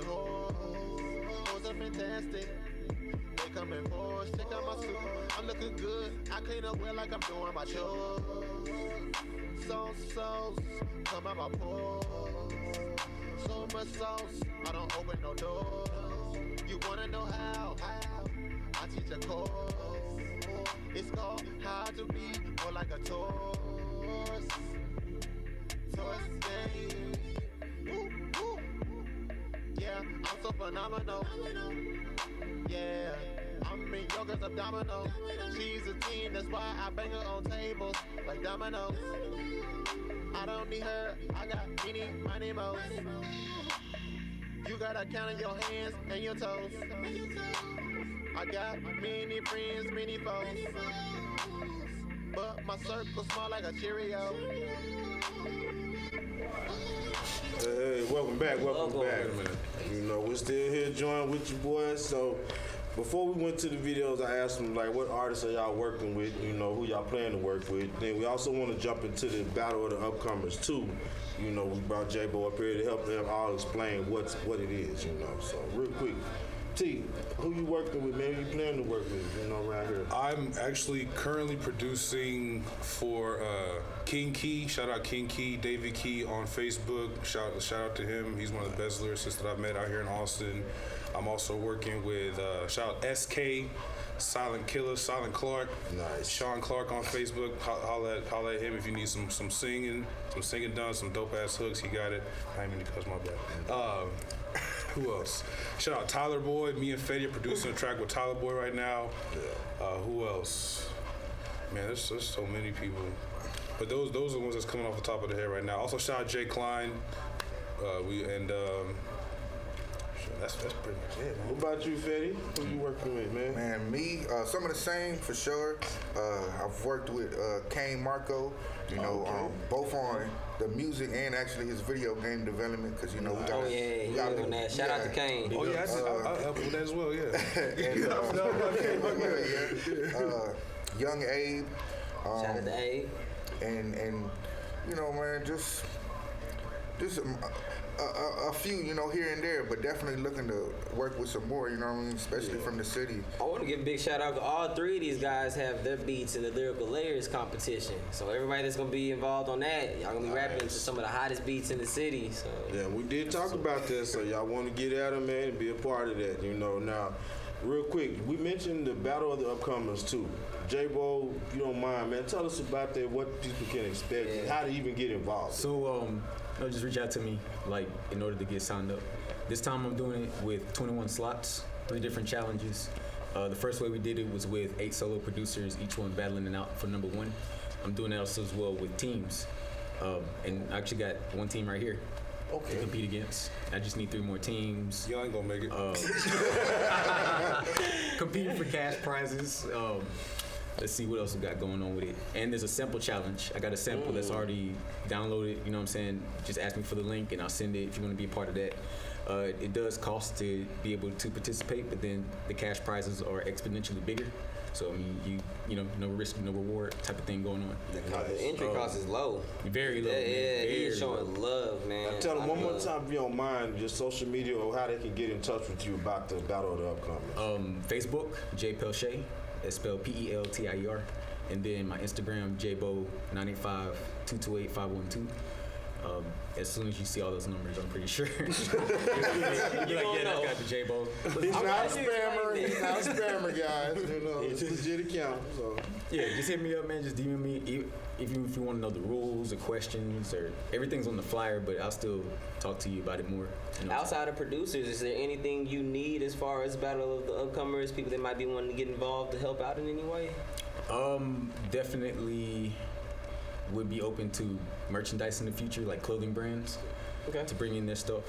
calling hoes are fantastic. They coming for us, check out my suit. I'm looking good, I clean up well like I'm doing my chores. Sauce, come out my pores. So much sauce, I don't open no doors. You wanna know how? I teach a course. It's called How to Be More Like a Tortoise. Tortoise game. Woo, woo. Yeah, I'm so phenomenal. Yeah, I'm in your girl's abdominal. She's a teen, that's why I bang her on tables like dominoes. I don't need her, I got many mo's. You gotta count on your hands and your toes. I got many friends, many foes, but my circle small like a Cheerio. Hey, welcome back. You know, we're still here joined with you boys. So before we went to the videos, I asked them like, what artists are y'all working with? You know, who y'all plan to work with? Then we also want to jump into the battle of the upcomers too. You know, we brought J-Bo up here to help them all explain what it is. You know, so real quick. T, who you working with, man? Who you plan to work with, you know, around here? I'm actually currently producing for King Key. Shout out King Key, David Key on Facebook. Shout out to him. He's one of the best lyricists that I've met out here in Austin. I'm also working with shout out SK, Silent Killer, Silent Clark. Nice. Sean Clark on Facebook. Holla at him if you need some singing done, some dope ass hooks. He got it. I ain't mean to cuss, my bad. Who else? Shout out Tyler Boy. Me and Fetti are producing a track with Tyler Boy right now. Who else? Man, there's so many people. But those are the ones that's coming off the top of the head right now. Also, shout out Jay Klein. That's pretty much it, man. What about you, Fetti? Who you working with, man? Man, me, some of the same for sure. I've worked with Kane Marco, you know, both on the music and actually his video game development, because, you know, we got Shout out to Kane. Oh, yeah, I'll help with that as well, yeah. Young Abe. Shout out to Abe. And you know, man, just a few, you know, here and there, but definitely looking to work with some more, you know what I mean, especially from the city. I want to give a big shout out to all three of these guys have their beats in the Lyrical Layers competition. So everybody that's going to be involved on that, y'all going to be rapping to some of the hottest beats in the city. So yeah, we did talk about that, so y'all want to get at them, man, and be a part of that, you know. Now, real quick, we mentioned the Battle of the Upcomers, too. J-Bo, if you don't mind, man, tell us about that, what people can expect, and how to even get involved. So, just reach out to me, like, in order to get signed up. This time I'm doing it with 21 slots, 3 different challenges. The first way we did it was with 8 solo producers, each one battling it out for number 1. I'm doing that also as well with teams. And I actually got one team right here to compete against. I just need 3 more teams. Y'all ain't gonna make it. Competing for cash prizes. Let's see what else we got going on with it. And there's a sample challenge. I got a sample that's already downloaded, you know what I'm saying? Just ask me for the link and I'll send it if you want to be a part of that. It does cost to be able to participate, but then the cash prizes are exponentially bigger. So, I mean, you know, no risk, no reward type of thing going on. The entry cost is low. Very low. Yeah, he's showing love, man. Now, tell them one more time, if you don't mind, your social media or how they can get in touch with you about the Battle of the Upcomers. Facebook, J Peltier. It's spelled Peltier, and then my Instagram, jbo985-228-512. As soon as you see all those numbers, I'm pretty sure. You're like, yeah, that's got the J-Bo. He's not a spammer. He's not a spammer, guys. You know, it's a legit account. So yeah, just hit me up, man. Just DM me if you want to know the rules or questions or everything's on the flyer, but I'll still talk to you about it more. You know, outside of producers, is there anything you need as far as Battle of the Upcomers? People that might be wanting to get involved to help out in any way? Definitely would be open to merchandise in the future, like clothing brands, to bring in their stuff.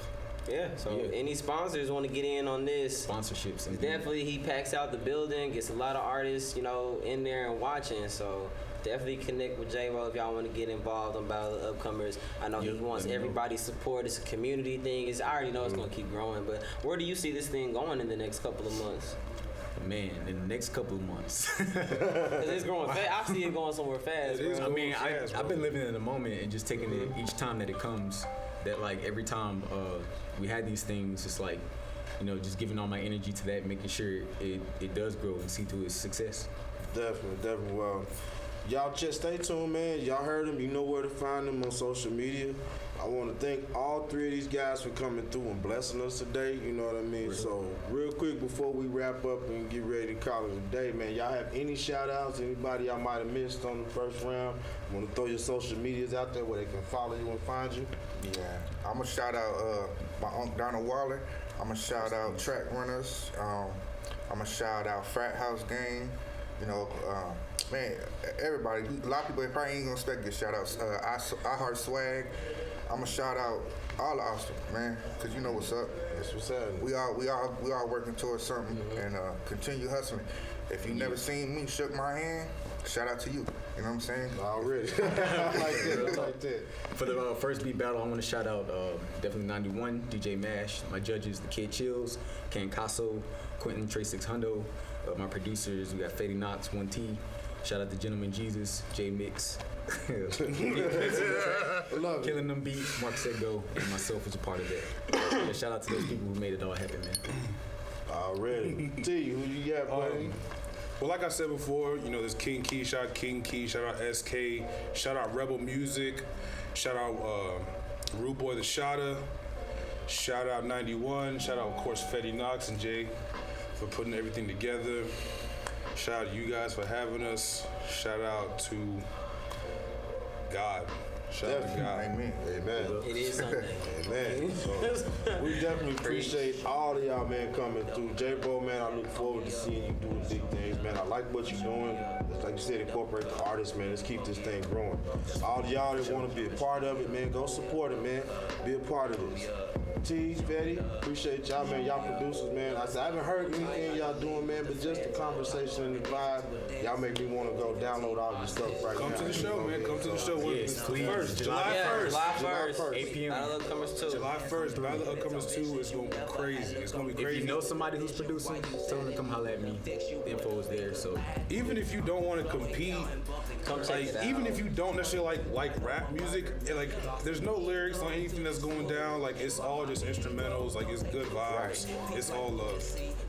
Yeah, so any sponsors want to get in on this? Sponsorships. Definitely, he packs out the building, gets a lot of artists, you know, in there and watching. So definitely connect with J-Bo if y'all want to get involved on Battle of the Upcomers. I know he wants everybody's support. It's a community thing. I already know it's going to keep growing, but where do you see this thing going in the next couple of months? Man, in the next couple of months. Because it's growing fast. I see it going somewhere fast. I've been living in the moment and just taking it each time that it comes. that like every time we had these things, it's like, you know, just giving all my energy to that, making sure it does grow and see to its success. Definitely. Well, y'all just stay tuned, man. Y'all heard them. You know where to find them on social media. I want to thank all three of these guys for coming through and blessing us today. You know what I mean? Really? So, real quick before we wrap up and get ready to call it a day, man, y'all have any shout-outs? Anybody y'all might have missed on the first round? Want to throw your social medias out there where they can follow you and find you? Yeah. I'm going to shout out my Uncle Donald Waller. I'm going to shout out Track Runners. I'm going to shout out Frat House Gang. You know, man, everybody, a lot of people probably ain't gonna expect good shout outs. I Heart Swag. I'm gonna shout out all of Austin, man, cause you know what's up. That's what's up. We all working towards something, and continue hustling. If you never seen me shook my hand, shout out to you. You know what I'm saying? Already. like that. For the first beat battle, I want to shout out definitely 91, DJ Mash, my judges, The Kid Chills, Ken Casso, Quentin Trey 600, my producers, we got Fetti, Knox, 1T. Shout out to Gentleman Jesus, J Mix. Killing them beats, Mark Said Go, and myself was a part of that. Yeah, shout out to those people who made it all happen, man. Already. T, who you got, buddy? Well, like I said before, you know, there's King Key, shout out SK, shout out Rebel Music, shout out Rude Boy the Shotta, shout out 91, shout out, of course, Fetti, Knox, and Jay for putting everything together. Shout out to you guys for having us. Shout out to God. Shout out to God. Amen. It is Sunday. Amen. So, we definitely appreciate all of y'all, man, coming through. J-Bo, man, I look forward to seeing you doing big things, man. I like what you're doing. Like you said, incorporate the artists, man. Let's keep this thing growing. All of y'all that want to be a part of it, man, go support it, man. Be a part of this. T, Fetti, appreciate y'all, man. Y'all producers, man. I haven't heard anything y'all doing, man, but just the conversation and the vibe, y'all make me want to go download all your stuff right now. Come to the show, man. Come to the show. Yes, please. July 1st. 8 p.m. Battle of Upcomers 2. July 1st, Battle of Upcomers 2 is going to be crazy. It's going to be crazy. If you know somebody who's producing, tell them to come holler at me. The info is there, so. Even if you don't want to compete, even if you don't necessarily like rap music, like there's no lyrics on anything that's going down. Like it's all just instrumentals. Like it's good vibes. It's all love.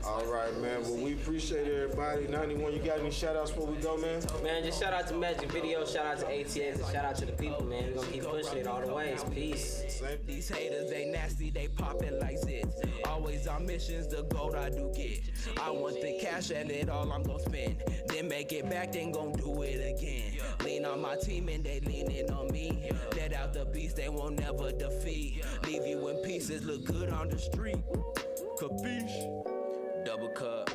All right, man. Well, we appreciate everybody. 91, you got any shout outs before we go, man? Man, just shout out to Magic Video, shout out to ATX, and shout out to the people, man. We're gonna keep pushing it all the ways. Peace. These haters, they nasty, they poppin' like zits. Always on missions, the gold I do get. I want the cash and it all I'm gon' spend. Then make it back, then gon' do it again. Lean on my team and they leanin' on me. Let out the beast, they won't never defeat. Leave you in pieces, look good on the street. Capiche? Double cup,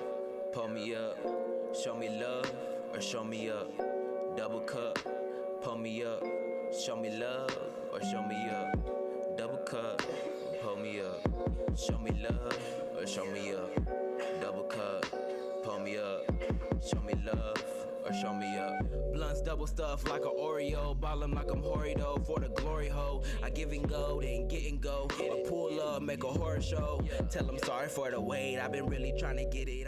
pull me up. Show me love or show me up. Double cup, pull me up. Show me love or show me up. Double cup, pull me up. Show me love or show me up. Double cup, pull me up. Show me love or show me up. Blunts double stuff like an Oreo. Ballin' like I'm Horrido for the glory hole. I give and go, then get and go. Or pull up, make a horror show. Tell them sorry for the wait. I've been really trying to get it.